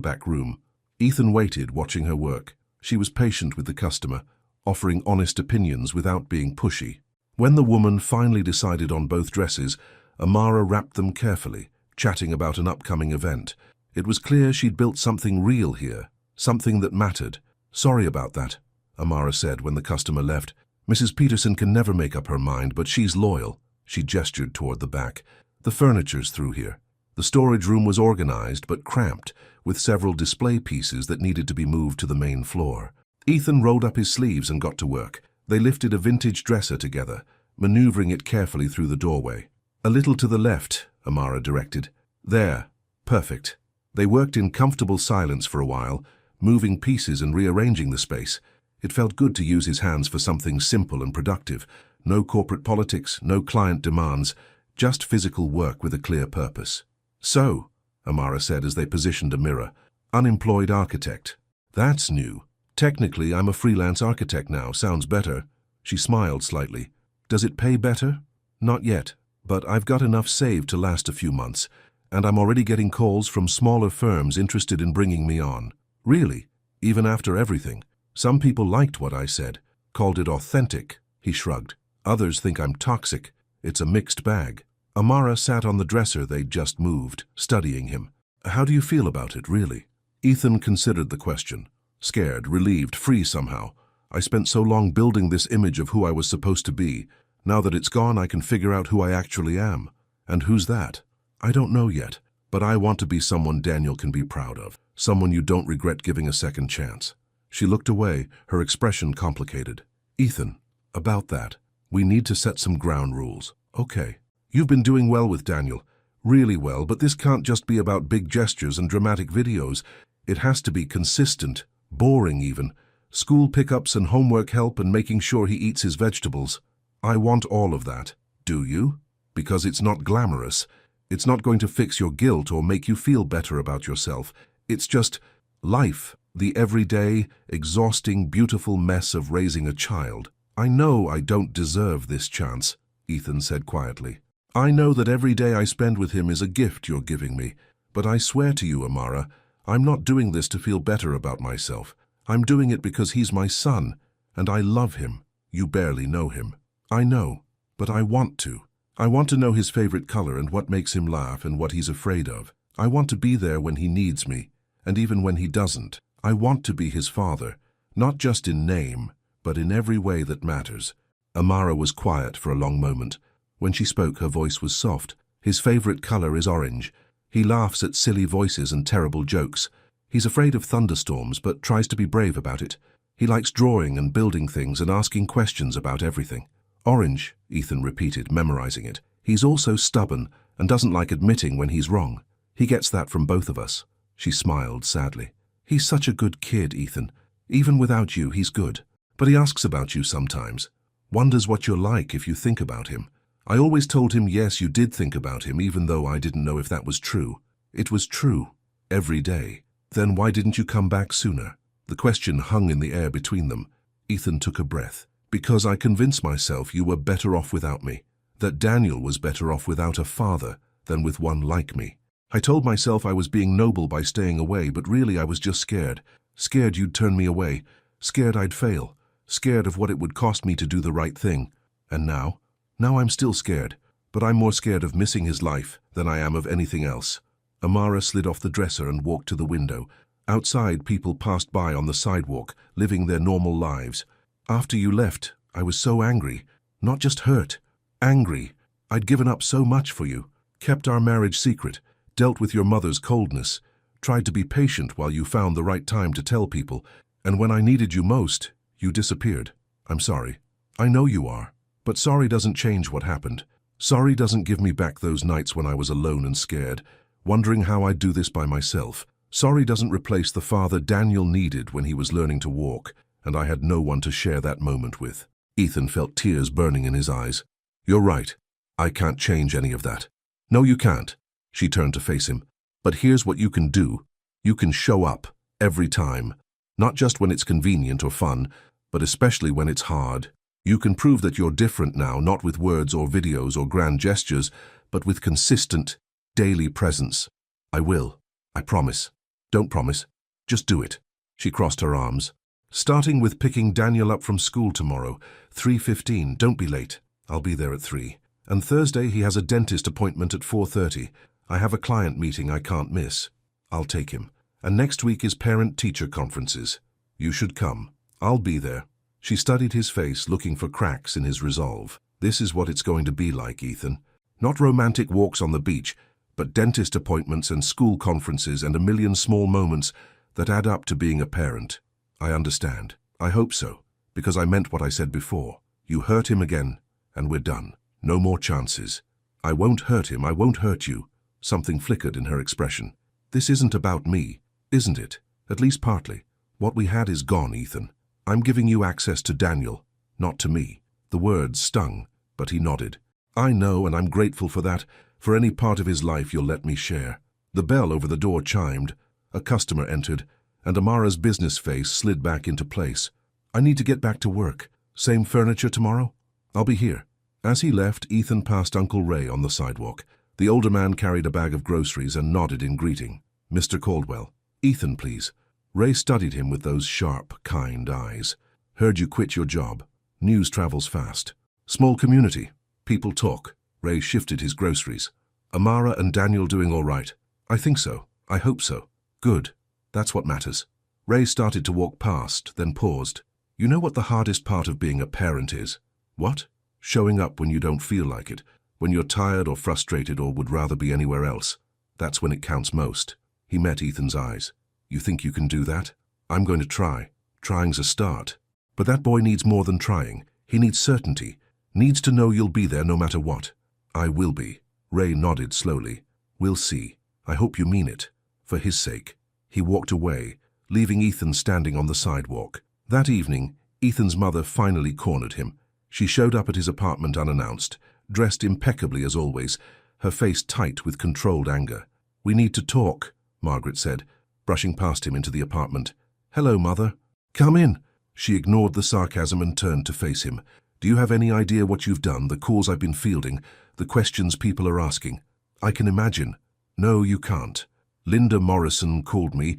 Speaker 1: back room. Ethan waited, watching her work. She was patient with the customer, offering honest opinions without being pushy. When the woman finally decided on both dresses, Amara wrapped them carefully, chatting about an upcoming event. It was clear she'd built something real here, something that mattered. Sorry about that, Amara said when the customer left. Mrs. Peterson can never make up her mind, but she's loyal. She gestured toward the back. The furniture's through here. The storage room was organized but cramped, with several display pieces that needed to be moved to the main floor. Ethan rolled up his sleeves and got to work. They lifted a vintage dresser together, maneuvering it carefully through the doorway. A little to the left, Amara directed. There. Perfect. They worked in comfortable silence for a while, moving pieces and rearranging the space. It felt good to use his hands for something simple and productive. No corporate politics, no client demands, just physical work with a clear purpose. So, Amara said as they positioned a mirror, unemployed architect. That's new. Technically, I'm a freelance architect now. Sounds better. She smiled slightly. Does it pay better? Not yet, but I've got enough saved to last a few months, and I'm already getting calls from smaller firms interested in bringing me on. Really? Even after everything? Some people liked what I said, called it authentic. He shrugged. Others think I'm toxic. It's a mixed bag. Amara sat on the dresser they'd just moved, studying him. How do you feel about it, really? Ethan considered the question. Scared, relieved, free somehow. I spent so long building this image of who I was supposed to be. Now that it's gone, I can figure out who I actually am. And who's that? I don't know yet, but I want to be someone Daniel can be proud of. Someone you don't regret giving a second chance. She looked away, her expression complicated. Ethan, about that, we need to set some ground rules. Okay. You've been doing well with Daniel. Really well, but this can't just be about big gestures and dramatic videos. It has to be consistent, boring even. School pickups and homework help and making sure he eats his vegetables. I want all of that. Do you? Because it's not glamorous. It's not going to fix your guilt or make you feel better about yourself. It's just life, the everyday, exhausting, beautiful mess of raising a child. I know I don't deserve this chance, Ethan said quietly. I know that every day I spend with him is a gift you're giving me. But I swear to you, Amara, I'm not doing this to feel better about myself. I'm doing it because he's my son, and I love him. You barely know him. I know, but I want to. I want to know his favorite color and what makes him laugh and what he's afraid of. I want to be there when he needs me, and even when he doesn't. I want to be his father, not just in name, but in every way that matters. Amara was quiet for a long moment. When she spoke, her voice was soft. His favorite color is orange. He laughs at silly voices and terrible jokes. He's afraid of thunderstorms, but tries to be brave about it. He likes drawing and building things and asking questions about everything. Orange, Ethan repeated, memorizing it. He's also stubborn and doesn't like admitting when he's wrong. He gets that from both of us. She smiled sadly. He's such a good kid, Ethan. Even without you, he's good. But he asks about you sometimes. Wonders what you're like if you think about him. I always told him, yes, you did think about him, even though I didn't know if that was true. It was true. Every day. Then why didn't you come back sooner? The question hung in the air between them. Ethan took a breath. Because I convinced myself you were better off without me, that Daniel was better off without a father than with one like me. I told myself I was being noble by staying away, but really I was just scared. Scared you'd turn me away, scared I'd fail, scared of what it would cost me to do the right thing. And now I'm still scared, but I'm more scared of missing his life than I am of anything else. Amara slid off the dresser and walked to the window. Outside, people passed by on the sidewalk, living their normal lives. After you left, I was so angry. Not just hurt, angry. I'd given up so much for you, kept our marriage secret, dealt with your mother's coldness, tried to be patient while you found the right time to tell people, and when I needed you most, you disappeared. I'm sorry. I know you are. But sorry doesn't change what happened. Sorry doesn't give me back those nights when I was alone and scared, wondering how I'd do this by myself. Sorry doesn't replace the father Daniel needed when he was learning to walk, and I had no one to share that moment with. Ethan felt tears burning in his eyes. You're right. I can't change any of that. No, you can't. She turned to face him. But here's what you can do. You can show up, every time. Not just when it's convenient or fun, but especially when it's hard. You can prove that you're different now, not with words or videos or grand gestures, but with consistent, daily presence. I will. I promise. Don't promise. Just do it. She crossed her arms. Starting with picking Daniel up from school tomorrow, 3:15. Don't be late. I'll be there at 3. And Thursday he has a dentist appointment at 4:30. I have a client meeting I can't miss. I'll take him. And next week is parent-teacher conferences. You should come. I'll be there. She studied his face, looking for cracks in his resolve. This is what it's going to be like, Ethan. Not romantic walks on the beach, but dentist appointments and school conferences and a million small moments that add up to being a parent. I understand. I hope so, because I meant what I said before. You hurt him again, and we're done. No more chances. I won't hurt him. I won't hurt you. Something flickered in her expression. This isn't about me, isn't it? At least partly. What we had is gone, Ethan. I'm giving you access to Daniel, not to me. The words stung, but he nodded. I know, and I'm grateful for that, for any part of his life you'll let me share. The bell over the door chimed. A customer entered, and Amara's business face slid back into place. I need to get back to work. Same furniture tomorrow? I'll be here. As he left, Ethan passed Uncle Ray on the sidewalk. The older man carried a bag of groceries and nodded in greeting. Mr. Caldwell. Ethan, please. Ray studied him with those sharp, kind eyes. Heard you quit your job. News travels fast. Small community. People talk. Ray shifted his groceries. Amara and Daniel doing all right? I think so. I hope so. Good. That's what matters. Ray started to walk past, then paused. You know what the hardest part of being a parent is? What? Showing up when you don't feel like it, when you're tired or frustrated or would rather be anywhere else. That's when it counts most. He met Ethan's eyes. You think you can do that? I'm going to try. Trying's a start. But that boy needs more than trying. He needs certainty. Needs to know you'll be there no matter what. I will be. Ray nodded slowly. We'll see. I hope you mean it. For his sake. He walked away, leaving Ethan standing on the sidewalk. That evening, Ethan's mother finally cornered him. She showed up at his apartment unannounced, dressed impeccably as always, her face tight with controlled anger. We need to talk, Margaret said, brushing past him into the apartment. Hello, Mother. Come in. She ignored the sarcasm and turned to face him. Do you have any idea what you've done, the calls I've been fielding, the questions people are asking? I can imagine. No, you can't. Linda Morrison called me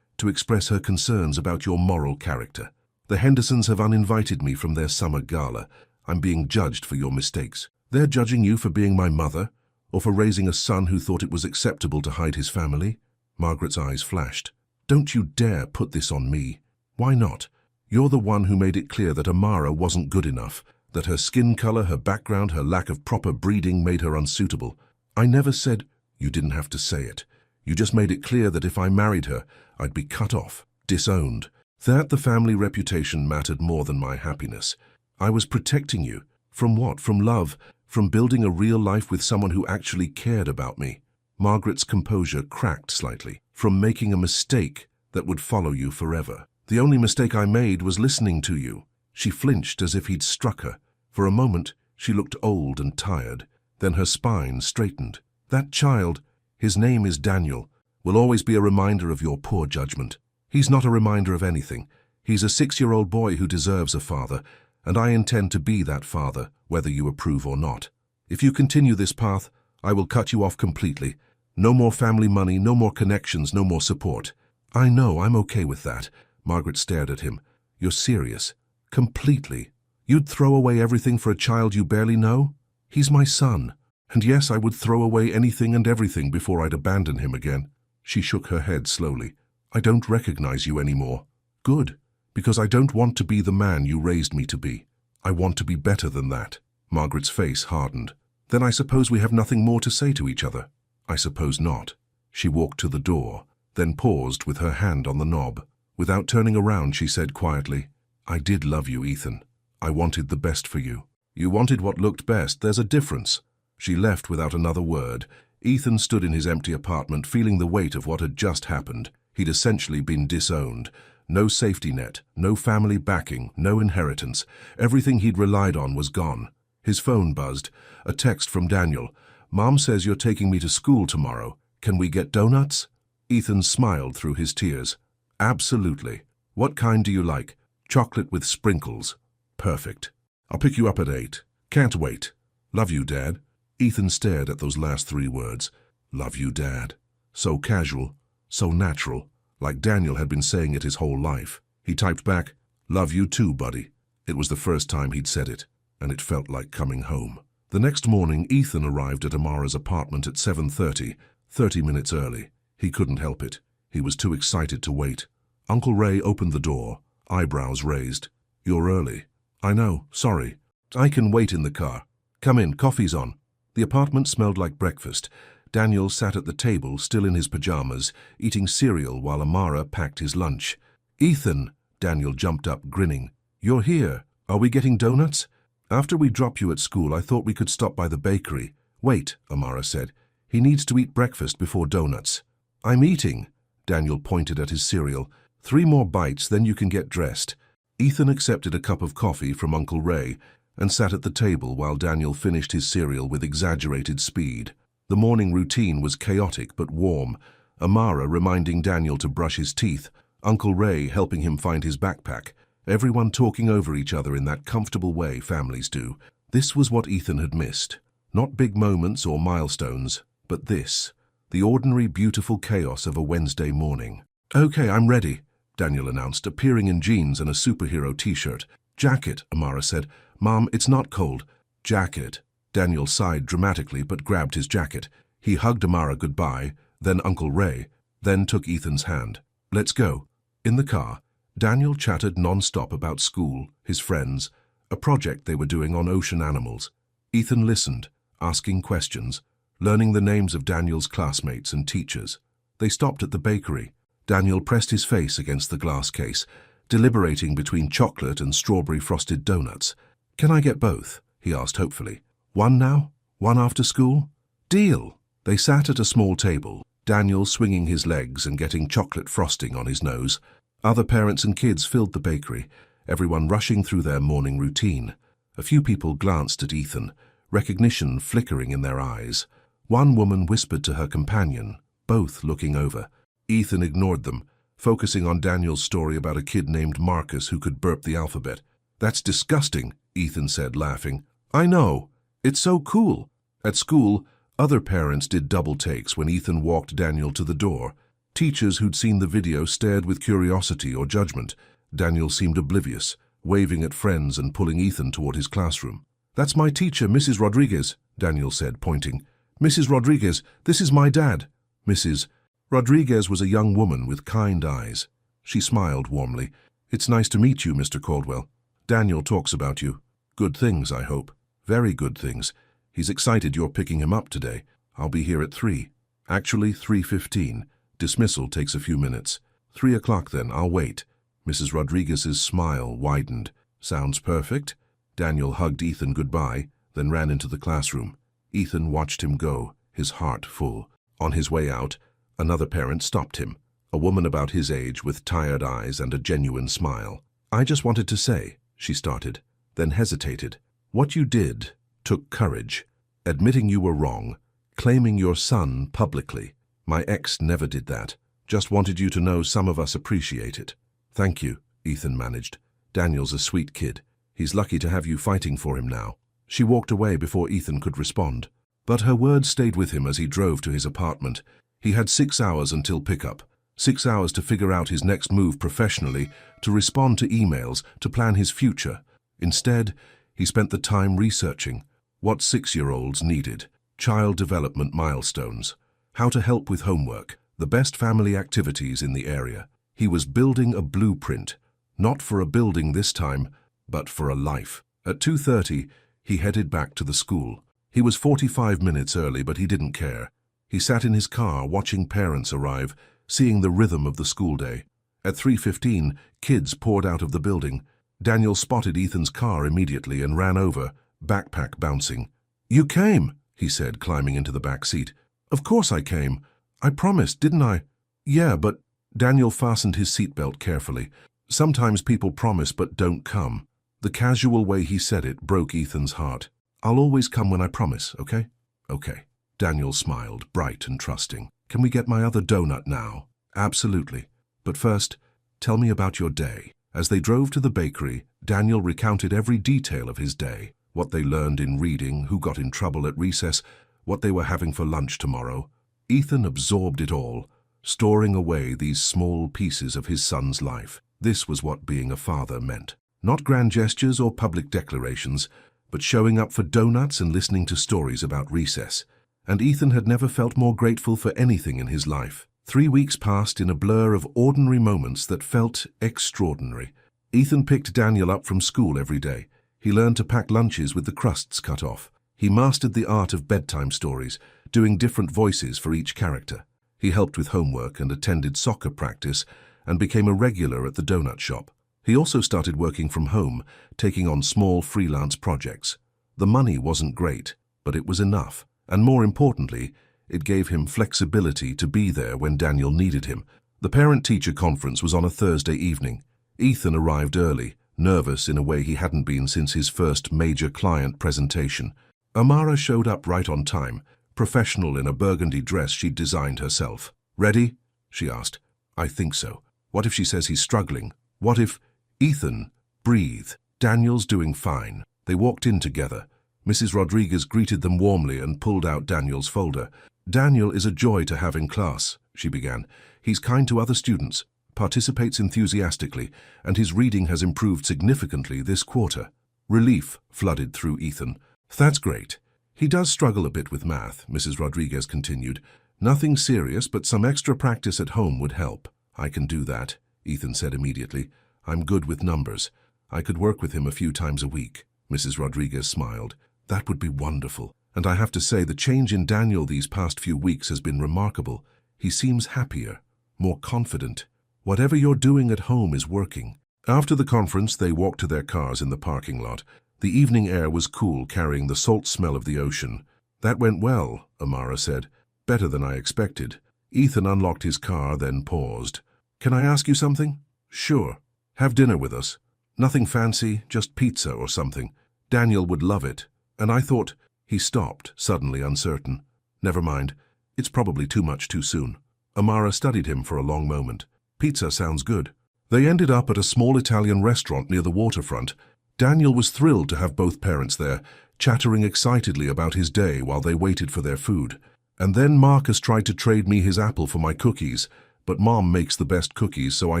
Speaker 1: to express her concerns about your moral character. The Hendersons have uninvited me from their summer gala. I'm being judged for your mistakes. They're judging you for being my mother, or for raising a son who thought it was acceptable to hide his family? Margaret's eyes flashed. Don't you dare put this on me. Why not? You're the one who made it clear that Amara wasn't good enough, that her skin color, her background, her lack of proper breeding made her unsuitable. I never said... You didn't have to say it. You just made it clear that if I married her, I'd be cut off, disowned. That the family reputation mattered more than my happiness. I was protecting you. From what? From love? From building a real life with someone who actually cared about me? Margaret's composure cracked slightly. From making a mistake that would follow you forever. The only mistake I made was listening to you. She flinched as if he'd struck her. For a moment, she looked old and tired. Then her spine straightened. That child, his name is Daniel, will always be a reminder of your poor judgment. He's not a reminder of anything. He's a 6-year-old boy who deserves a father, and I intend to be that father, whether you approve or not. If you continue this path, I will cut you off completely. No more family money, no more connections, no more support. I know, I'm okay with that. Margaret stared at him. You're serious? Completely? You'd throw away everything for a child you barely know? He's my son. And yes, I would throw away anything and everything before I'd abandon him again. She shook her head slowly. I don't recognize you anymore. Good, because I don't want to be the man you raised me to be. I want to be better than that. Margaret's face hardened. Then I suppose we have nothing more to say to each other. I suppose not. She walked to the door, then paused with her hand on the knob. Without turning around, she said quietly, I did love you, Ethan. I wanted the best for you. You wanted what looked best. There's a difference. She left without another word. Ethan stood in his empty apartment, feeling the weight of what had just happened. He'd essentially been disowned. No safety net, no family backing, no inheritance. Everything he'd relied on was gone. His phone buzzed. A text from Daniel. Mom says you're taking me to school tomorrow. Can we get donuts? Ethan smiled through his tears. Absolutely. What kind do you like? Chocolate with sprinkles. Perfect. I'll pick you up at 8. Can't wait. Love you, Dad. Ethan stared at those last 3 words. Love you, Dad. So casual, so natural, like Daniel had been saying it his whole life. He typed back, love you too, buddy. It was the first time he'd said it, and it felt like coming home. The next morning, Ethan arrived at Amara's apartment at 7:30, 30 minutes early. He couldn't help it. He was too excited to wait. Uncle Ray opened the door, eyebrows raised. You're early. I know, sorry. I can wait in the car. Come in, coffee's on. The apartment smelled like breakfast. Daniel sat at the table, still in his pajamas, eating cereal while Amara packed his lunch. Ethan, Daniel jumped up, grinning. You're here. Are we getting donuts? After we drop you at school, I thought we could stop by the bakery. Wait, Amara said. He needs to eat breakfast before donuts. I'm eating. Daniel pointed at his cereal. 3 more bites, then you can get dressed. Ethan accepted a cup of coffee from Uncle Ray and sat at the table while Daniel finished his cereal with exaggerated speed. The morning routine was chaotic but warm. Amara reminding Daniel to brush his teeth, Uncle Ray helping him find his backpack, everyone talking over each other in that comfortable way families do. This was what Ethan had missed. Not big moments or milestones, but this, the ordinary beautiful chaos of a Wednesday morning. Okay, I'm ready, Daniel announced, appearing in jeans and a superhero t-shirt. Jacket, Amara said. Mom, it's not cold. Jacket. Daniel sighed dramatically but grabbed his jacket. He hugged Amara goodbye, then Uncle Ray, then took Ethan's hand. Let's go. In the car, Daniel chattered non-stop about school, his friends, a project they were doing on ocean animals. Ethan listened, asking questions, learning the names of Daniel's classmates and teachers. They stopped at the bakery. Daniel pressed his face against the glass case, deliberating between chocolate and strawberry frosted donuts. Can I get both? He asked hopefully. One now? One after school? Deal! They sat at a small table, Daniel swinging his legs and getting chocolate frosting on his nose. Other parents and kids filled the bakery, everyone rushing through their morning routine. A few people glanced at Ethan, recognition flickering in their eyes. One woman whispered to her companion, both looking over. Ethan ignored them, focusing on Daniel's story about a kid named Marcus who could burp the alphabet. That's disgusting, Ethan said, laughing. I know. It's so cool. At school, other parents did double takes when Ethan walked Daniel to the door. Teachers who'd seen the video stared with curiosity or judgment. Daniel seemed oblivious, waving at friends and pulling Ethan toward his classroom. That's my teacher, Mrs. Rodriguez, Daniel said, pointing. Mrs. Rodriguez, this is my dad. Mrs. Rodriguez was a young woman with kind eyes. She smiled warmly. It's nice to meet you, Mr. Caldwell. Daniel talks about you. Good things, I hope. Very good things. He's excited you're picking him up today. I'll be here at 3. Actually, 3:15. Dismissal takes a few minutes. 3 o'clock then, I'll wait. Mrs. Rodriguez's smile widened. Sounds perfect. Daniel hugged Ethan goodbye, then ran into the classroom. Ethan watched him go, his heart full. On his way out, another parent stopped him, a woman about his age with tired eyes and a genuine smile. I just wanted to say, she started, then hesitated. What you did took courage, admitting you were wrong, claiming your son publicly. My ex never did that. Just wanted you to know some of us appreciate it. Thank you, Ethan managed. Daniel's a sweet kid. He's lucky to have you fighting for him now. She walked away before Ethan could respond. But her words stayed with him as he drove to his apartment. He had 6 hours until pickup. 6 hours to figure out his next move professionally, to respond to emails, to plan his future. Instead, he spent the time researching what 6-year-olds needed, child development milestones, how to help with homework, the best family activities in the area. He was building a blueprint, not for a building this time, but for a life. At 2:30, he headed back to the school. He was 45 minutes early, but he didn't care. He sat in his car watching parents arrive, seeing the rhythm of the school day. At 3:15, kids poured out of the building. Daniel spotted Ethan's car immediately and ran over, backpack bouncing. "You came," he said, climbing into the back seat. "Of course I came. I promised, didn't I?" "Yeah, but—" Daniel fastened his seatbelt carefully. Sometimes people promise but don't come. The casual way he said it broke Ethan's heart. "I'll always come when I promise, okay?" "Okay." Daniel smiled, bright and trusting. "Can we get my other donut now?" "Absolutely. But first, tell me about your day." As they drove to the bakery, Daniel recounted every detail of his day, what they learned in reading, who got in trouble at recess, what they were having for lunch tomorrow. Ethan absorbed it all, storing away these small pieces of his son's life. This was what being a father meant. Not grand gestures or public declarations, but showing up for donuts and listening to stories about recess. And Ethan had never felt more grateful for anything in his life. 3 weeks passed in a blur of ordinary moments that felt extraordinary. Ethan picked Daniel up from school every day. He learned to pack lunches with the crusts cut off. He mastered the art of bedtime stories, doing different voices for each character. He helped with homework and attended soccer practice and became a regular at the donut shop. He also started working from home, taking on small freelance projects. The money wasn't great, but it was enough. And more importantly, it gave him flexibility to be there when Daniel needed him. The parent-teacher conference was on a Thursday evening. Ethan arrived early, nervous in a way he hadn't been since his first major client presentation. Amara showed up right on time, professional in a burgundy dress she'd designed herself. "Ready?" she asked. "I think so. What if she says he's struggling? What if—" "Ethan, breathe. Daniel's doing fine." They walked in together. Mrs. Rodriguez greeted them warmly and pulled out Daniel's folder. "Daniel is a joy to have in class," she began. "He's kind to other students, participates enthusiastically, and his reading has improved significantly this quarter." Relief flooded through Ethan. "That's great. He does struggle a bit with math," Mrs. Rodriguez continued. "Nothing serious, but some extra practice at home would help." "I can do that," Ethan said immediately. "I'm good with numbers. I could work with him a few times a week." Mrs. Rodriguez smiled. "That would be wonderful. And I have to say the change in Daniel these past few weeks has been remarkable. He seems happier, more confident. Whatever you're doing at home is working." After the conference, they walked to their cars in the parking lot. The evening air was cool, carrying the salt smell of the ocean. "That went well," Amara said. "Better than I expected." Ethan unlocked his car, then paused. "Can I ask you something?" "Sure. Have dinner with us. Nothing fancy, just pizza or something. Daniel would love it. And I thought—" He stopped, suddenly uncertain. "Never mind. It's probably too much too soon." Amara studied him for a long moment. "Pizza sounds good." They ended up at a small Italian restaurant near the waterfront. Daniel was thrilled to have both parents there, chattering excitedly about his day while they waited for their food. "And then Marcus tried to trade me his apple for my cookies, but Mom makes the best cookies, so I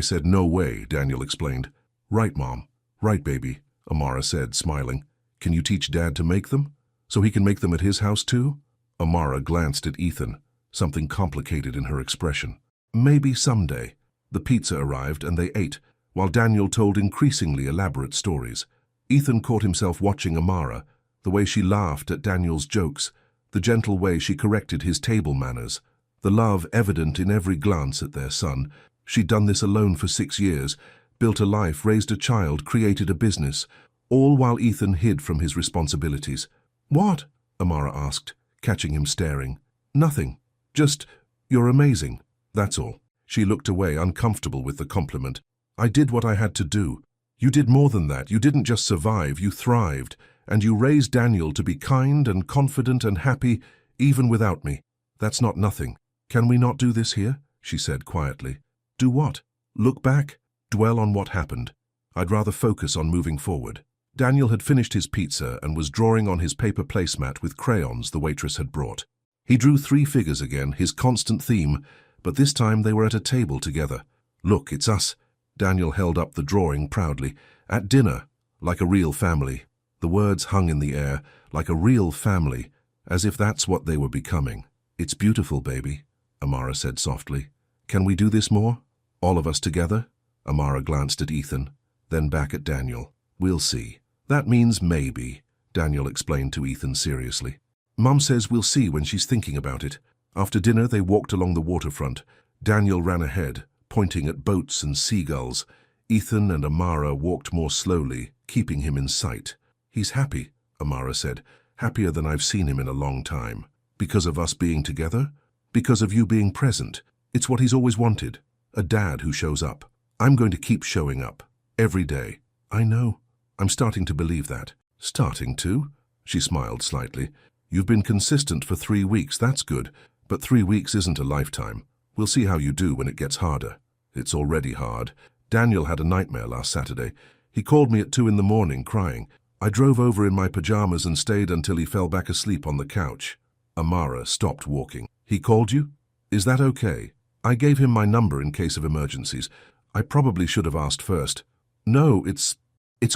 Speaker 1: said no way," Daniel explained. "Right, Mom. Right, baby," Amara said, smiling. "Can you teach Dad to make them? So he can make them at his house too?" Amara glanced at Ethan, something complicated in her expression. "Maybe someday." The pizza arrived and they ate, while Daniel told increasingly elaborate stories. Ethan caught himself watching Amara, the way she laughed at Daniel's jokes, the gentle way she corrected his table manners, the love evident in every glance at their son. She'd done this alone for 6 years, built a life, raised a child, created a business, all while Ethan hid from his responsibilities. "What?" Amara asked, catching him staring. "Nothing. Just, you're amazing. That's all." She looked away, uncomfortable with the compliment. "I did what I had to do. You did more than that. You didn't just survive, you thrived. And you raised Daniel to be kind and confident and happy, even without me. That's not nothing. Can we not do this here?" she said quietly. "Do what? Look back? Dwell on what happened?" I'd rather focus on moving forward. Daniel had finished his pizza and was drawing on his paper placemat with crayons the waitress had brought. He drew 3 figures again, his constant theme, but this time they were at a table together. Look, it's us. Daniel held up the drawing proudly. At dinner, like a real family. The words hung in the air, like a real family, as if that's what they were becoming. It's beautiful, baby, Amara said softly. Can we do this more? All of us together? Amara glanced at Ethan, then back at Daniel. We'll see. That means maybe, Daniel explained to Ethan seriously. Mum says we'll see when she's thinking about it. After dinner, they walked along the waterfront. Daniel ran ahead, pointing at boats and seagulls. Ethan and Amara walked more slowly, keeping him in sight. He's happy, Amara said, happier than I've seen him in a long time. Because of us being together? Because of you being present. It's what he's always wanted. A dad who shows up. I'm going to keep showing up. Every day. I know. I'm starting to believe that. Starting to? She smiled slightly. You've been consistent for 3 weeks, that's good. But 3 weeks isn't a lifetime. We'll see how you do when it gets harder. It's already hard. Daniel had a nightmare last Saturday. He called me at 2 in the morning, crying. I drove over in my pajamas and stayed until he fell back asleep on the couch. Amara stopped walking. He called you? Is that okay? I gave him my number in case of emergencies. I probably should have asked first. No, it's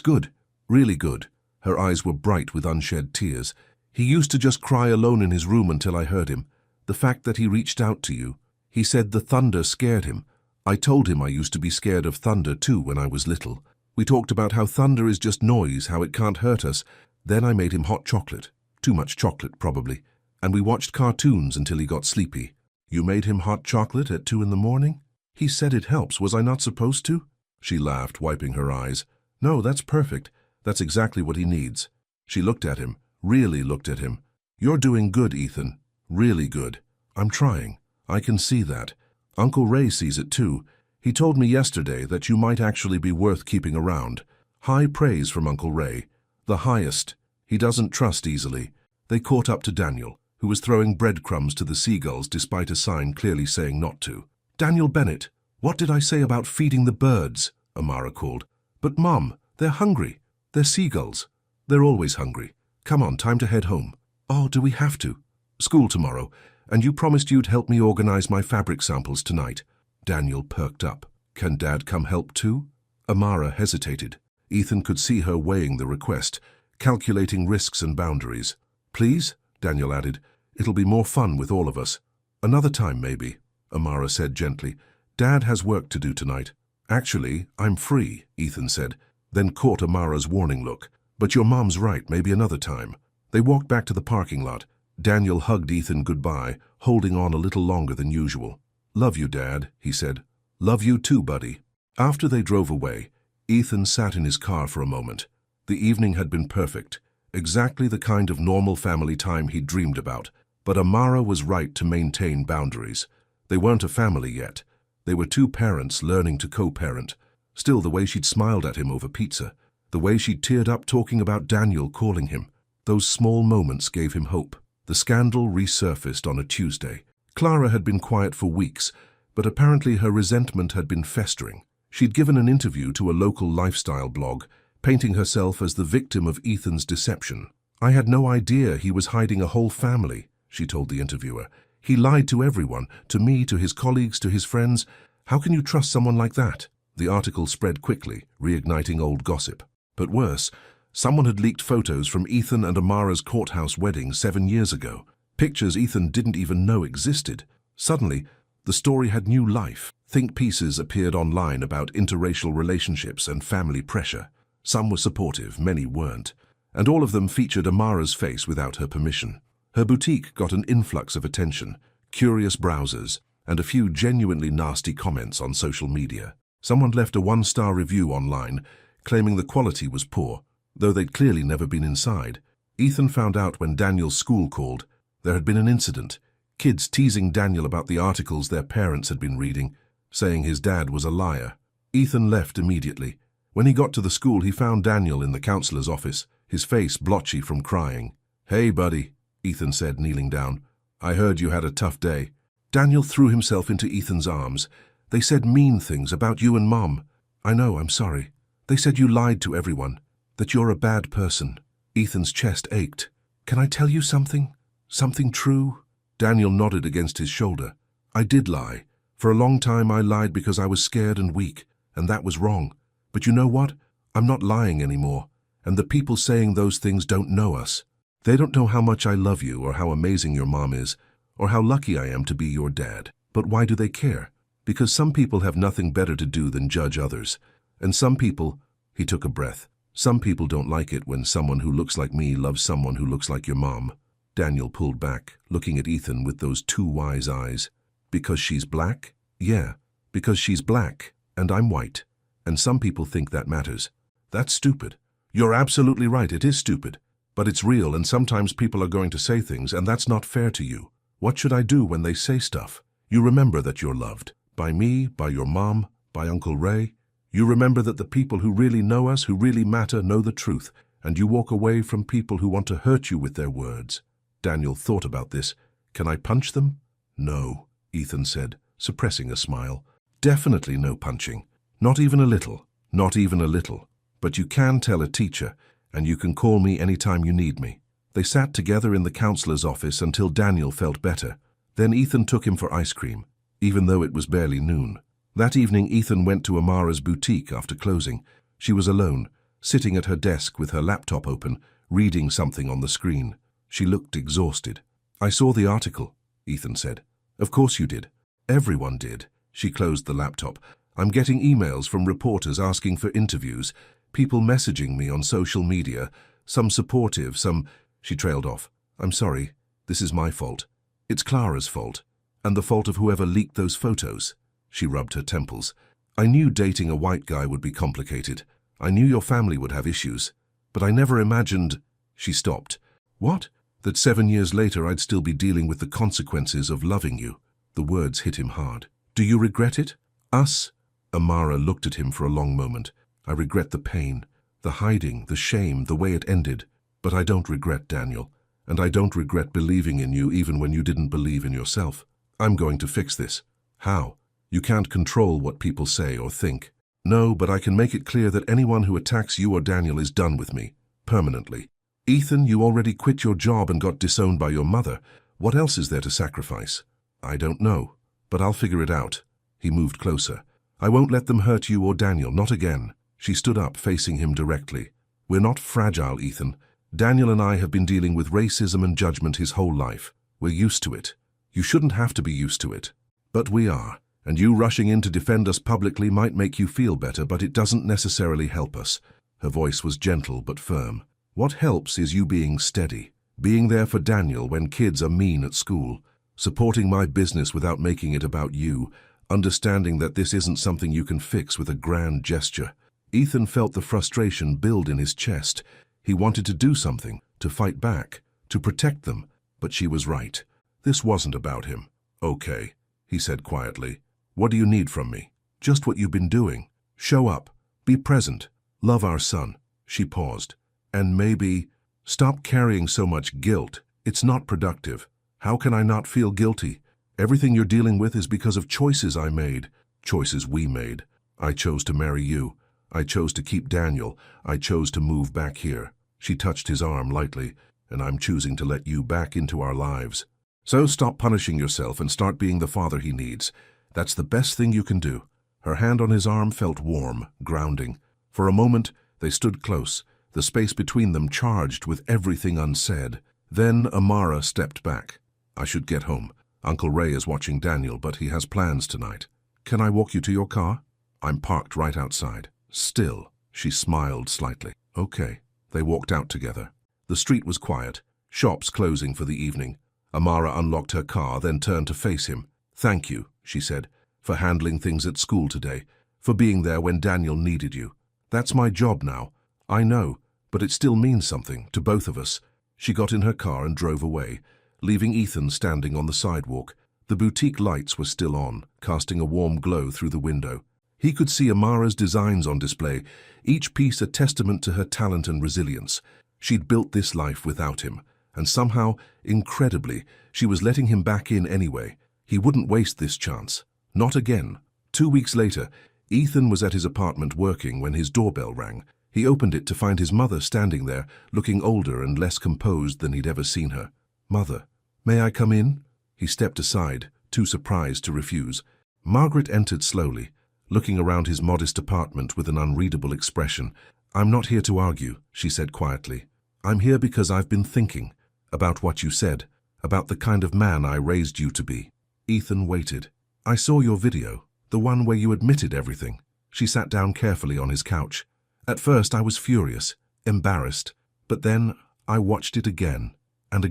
Speaker 1: good. Really good. Her eyes were bright with unshed tears. He used to just cry alone in his room until I heard him. The fact that he reached out to you. He said the thunder scared him. I told him I used to be scared of thunder too when I was little. We talked about how thunder is just noise, how it can't hurt us. Then I made him hot chocolate. Too much chocolate, probably. And we watched cartoons until he got sleepy. You made him hot chocolate at 2 in the morning? He said it helps. Was I not supposed to? She laughed, wiping her eyes. No, that's perfect. That's exactly what he needs. She looked at him, really looked at him. You're doing good, Ethan. Really good. I'm trying. I can see that. Uncle Ray sees it too. He told me yesterday that you might actually be worth keeping around. High praise from Uncle Ray. The highest. He doesn't trust easily. They caught up to Daniel, who was throwing breadcrumbs to the seagulls despite a sign clearly saying not to. Daniel Bennett, what did I say about feeding the birds? Amara called. But Mom, they're hungry. They're seagulls. They're always hungry. Come on, time to head home. Oh, do we have to? School tomorrow, and you promised you'd help me organize my fabric samples tonight. Daniel perked up. Can Dad come help too? Amara hesitated. Ethan could see her weighing the request, calculating risks and boundaries. Please, Daniel added, it'll be more fun with all of us. Another time, maybe, Amara said gently. Dad has work to do tonight. Actually, I'm free, Ethan said, then caught Amara's warning look. But your mom's right, maybe another time. They walked back to the parking lot. Daniel hugged Ethan goodbye, holding on a little longer than usual. Love you, Dad, he said. Love you too, buddy. After they drove away, Ethan sat in his car for a moment. The evening had been perfect, exactly the kind of normal family time he'd dreamed about. But Amara was right to maintain boundaries. They weren't a family yet. They were 2 parents learning to co-parent. Still, the way she'd smiled at him over pizza, the way she'd teared up talking about Daniel calling him, those small moments gave him hope. The scandal resurfaced on a Tuesday. Clara had been quiet for weeks, but apparently her resentment had been festering. She'd given an interview to a local lifestyle blog, painting herself as the victim of Ethan's deception. I had no idea he was hiding a whole family, she told the interviewer. He lied to everyone, to me, to his colleagues, to his friends. How can you trust someone like that? The article spread quickly, reigniting old gossip. But worse, someone had leaked photos from Ethan and Amara's courthouse wedding 7 years ago. Pictures Ethan didn't even know existed. Suddenly, the story had new life. Think pieces appeared online about interracial relationships and family pressure. Some were supportive, many weren't. And all of them featured Amara's face without her permission. Her boutique got an influx of attention, curious browsers, and a few genuinely nasty comments on social media. Someone left a 1-star review online, claiming the quality was poor, though they'd clearly never been inside. Ethan found out when Daniel's school called. There had been an incident. Kids teasing Daniel about the articles their parents had been reading, saying his dad was a liar. Ethan left immediately. When he got to the school, he found Daniel in the counselor's office, his face blotchy from crying. Hey, buddy, Ethan said, kneeling down. I heard you had a tough day. Daniel threw himself into Ethan's arms. They said mean things about you and Mom. I know, I'm sorry. They said you lied to everyone, that you're a bad person. Ethan's chest ached. Can I tell you something? Something true? Daniel nodded against his shoulder. I did lie. For a long time I lied because I was scared and weak, and that was wrong. But you know what? I'm not lying anymore, and the people saying those things don't know us. They don't know how much I love you or how amazing your mom is, or how lucky I am to be your dad. But why do they care? Because some people have nothing better to do than judge others. And some people, he took a breath, some people don't like it when someone who looks like me loves someone who looks like your mom. Daniel pulled back, looking at Ethan with those two wise eyes. Because she's black? Yeah, because she's black, and I'm white. And some people think that matters. That's stupid. You're absolutely right, it is stupid. But it's real, and sometimes people are going to say things, and that's not fair to you. What should I do when they say stuff? You remember that you're loved. By me, by your mom, by Uncle Ray. You remember that the people who really know us, who really matter, know the truth, and you walk away from people who want to hurt you with their words. Daniel thought about this. Can I punch them? No, Ethan said, suppressing a smile. Definitely no punching. Not even a little. Not even a little. But you can tell a teacher, and you can call me anytime you need me. They sat together in the counselor's office until Daniel felt better. Then Ethan took him for ice cream, even though it was barely noon. That evening Ethan went to Amara's boutique after closing. She was alone, sitting at her desk with her laptop open, reading something on the screen. She looked exhausted. I saw the article, Ethan said. Of course you did. Everyone did. She closed the laptop. I'm getting emails from reporters asking for interviews, people messaging me on social media, some supportive, some... She trailed off. I'm sorry. This is my fault. It's Clara's fault. And the fault of whoever leaked those photos. She rubbed her temples. I knew dating a white guy would be complicated. I knew your family would have issues. But I never imagined... She stopped. What? That 7 years later I'd still be dealing with the consequences of loving you. The words hit him hard. Do you regret it? Us? Amara looked at him for a long moment. I regret the pain, the hiding, the shame, the way it ended. But I don't regret Daniel. And I don't regret believing in you even when you didn't believe in yourself. I'm going to fix this. How? You can't control what people say or think. No, but I can make it clear that anyone who attacks you or Daniel is done with me. Permanently. Ethan, you already quit your job and got disowned by your mother. What else is there to sacrifice? I don't know. But I'll figure it out. He moved closer. I won't let them hurt you or Daniel, not again. She stood up, facing him directly. We're not fragile, Ethan. Daniel and I have been dealing with racism and judgment his whole life. We're used to it. You shouldn't have to be used to it. But we are. And you rushing in to defend us publicly might make you feel better, but it doesn't necessarily help us. Her voice was gentle but firm. What helps is you being steady, being there for Daniel when kids are mean at school, supporting my business without making it about you, understanding that this isn't something you can fix with a grand gesture. Ethan felt the frustration build in his chest. He wanted to do something, to fight back, to protect them, but she was right. This wasn't about him. Okay, he said quietly. What do you need from me? Just what you've been doing. Show up. Be present. Love our son. She paused. And maybe, stop carrying so much guilt. It's not productive. How can I not feel guilty? Everything you're dealing with is because of choices I made. Choices we made. I chose to marry you. I chose to keep Daniel. I chose to move back here. She touched his arm lightly. And I'm choosing to let you back into our lives. So stop punishing yourself and start being the father he needs. That's the best thing you can do. Her hand on his arm felt warm, grounding. For a moment, they stood close, the space between them charged with everything unsaid. Then Amara stepped back. I should get home. Uncle Ray is watching Daniel, but he has plans tonight. Can I walk you to your car? I'm parked right outside. Still, she smiled slightly. Okay. They walked out together. The street was quiet, shops closing for the evening. Amara unlocked her car, then turned to face him. Thank you, she said, for handling things at school today, for being there when Daniel needed you. That's my job now. I know, but it still means something to both of us. She got in her car and drove away, leaving Ethan standing on the sidewalk. The boutique lights were still on, casting a warm glow through the window. He could see Amara's designs on display, each piece a testament to her talent and resilience. She'd built this life without him, and somehow, incredibly, she was letting him back in anyway. He wouldn't waste this chance. Not again. 2 weeks later, Ethan was at his apartment working when his doorbell rang. He opened it to find his mother standing there, looking older and less composed than he'd ever seen her. "Mother, may I come in?" He stepped aside, too surprised to refuse. Margaret entered slowly, looking around his modest apartment with an unreadable expression. "I'm not here to argue," she said quietly. "I'm here because I've been thinking about what you said, about the kind of man I raised you to be." Ethan waited. "I saw your video, the one where you admitted everything." She sat down carefully on his couch. "At first I was furious, embarrassed, but then I watched it again, and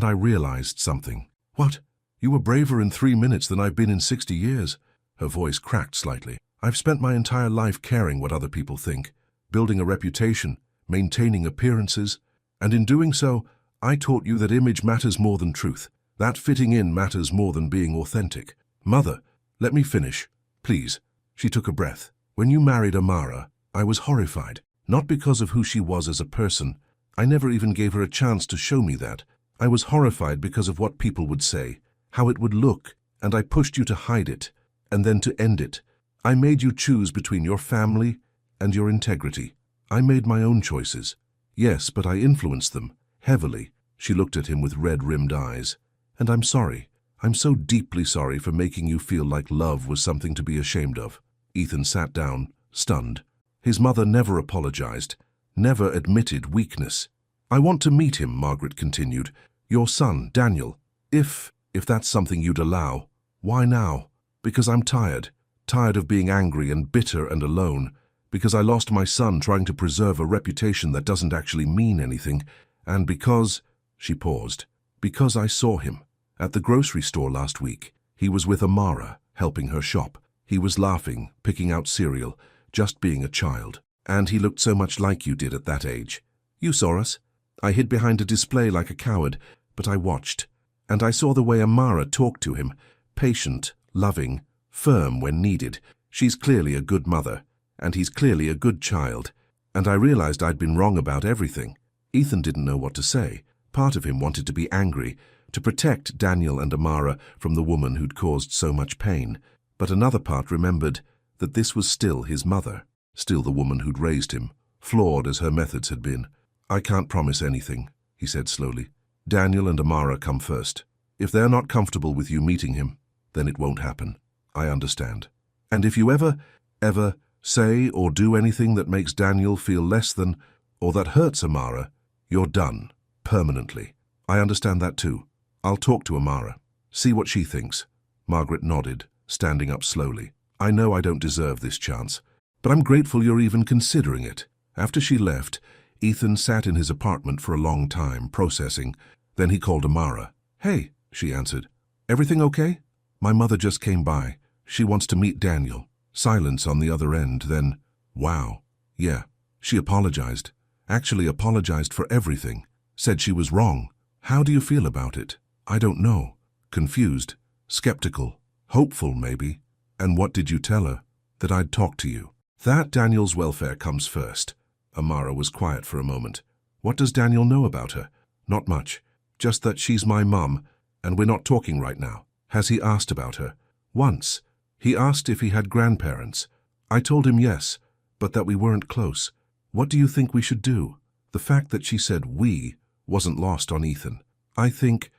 Speaker 1: I realized something." "What? You were braver in 3 minutes than I've been in 60 years. Her voice cracked slightly. "I've spent my entire life caring what other people think, building a reputation, maintaining appearances, and in doing so, I taught you that image matters more than truth, that fitting in matters more than being authentic. Mother, let me finish, please." She took a breath. "When you married Amara, I was horrified, not because of who she was as a person. I never even gave her a chance to show me that. I was horrified because of what people would say, how it would look, and I pushed you to hide it, and then to end it. I made you choose between your family and your integrity. I made my own choices. Yes, but I influenced them, heavily." She looked at him with red-rimmed eyes. "And I'm sorry. I'm so deeply sorry for making you feel like love was something to be ashamed of." Ethan sat down, stunned. His mother never apologized, never admitted weakness. "I want to meet him," Margaret continued. "Your son, Daniel. If that's something you'd allow." "Why now?" "Because I'm tired of being angry and bitter and alone, because I lost my son trying to preserve a reputation that doesn't actually mean anything, and because," she paused, "because I saw him at the grocery store last week. He was with Amara, helping her shop. He was laughing, picking out cereal, just being a child. And he looked so much like you did at that age. You saw us. I hid behind a display like a coward, but I watched. And I saw the way Amara talked to him, patient, loving, firm when needed. She's clearly a good mother, and he's clearly a good child. And I realized I'd been wrong about everything." Ethan didn't know what to say. Part of him wanted to be angry, to protect Daniel and Amara from the woman who'd caused so much pain. But another part remembered that this was still his mother, still the woman who'd raised him, flawed as her methods had been. "I can't promise anything," he said slowly. "Daniel and Amara come first. If they're not comfortable with you meeting him, then it won't happen. I understand. And if you ever say or do anything that makes Daniel feel less than, or that hurts Amara, you're done, permanently. I understand that too. I'll talk to Amara, see what she thinks." Margaret nodded, standing up slowly. "I know I don't deserve this chance, but I'm grateful you're even considering it." After she left, Ethan sat in his apartment for a long time, processing. Then he called Amara. "Hey," she answered. "Everything okay?" "My mother just came by. She wants to meet Daniel." Silence on the other end, then, "Wow. Yeah." She apologized. Actually apologized for everything. Said she was wrong. "How do you feel about it?" "I don't know." Confused, skeptical, hopeful maybe. "And what did you tell her?" "That I'd talk to you. That Daniel's welfare comes first." Amara was quiet for a moment. "What does Daniel know about her?" "Not much. Just that she's my mum, and we're not talking right now." "Has he asked about her?" "Once. He asked if he had grandparents. I told him yes, but that we weren't close. What do you think we should do?" The fact that she said "we" wasn't lost on Ethan. I think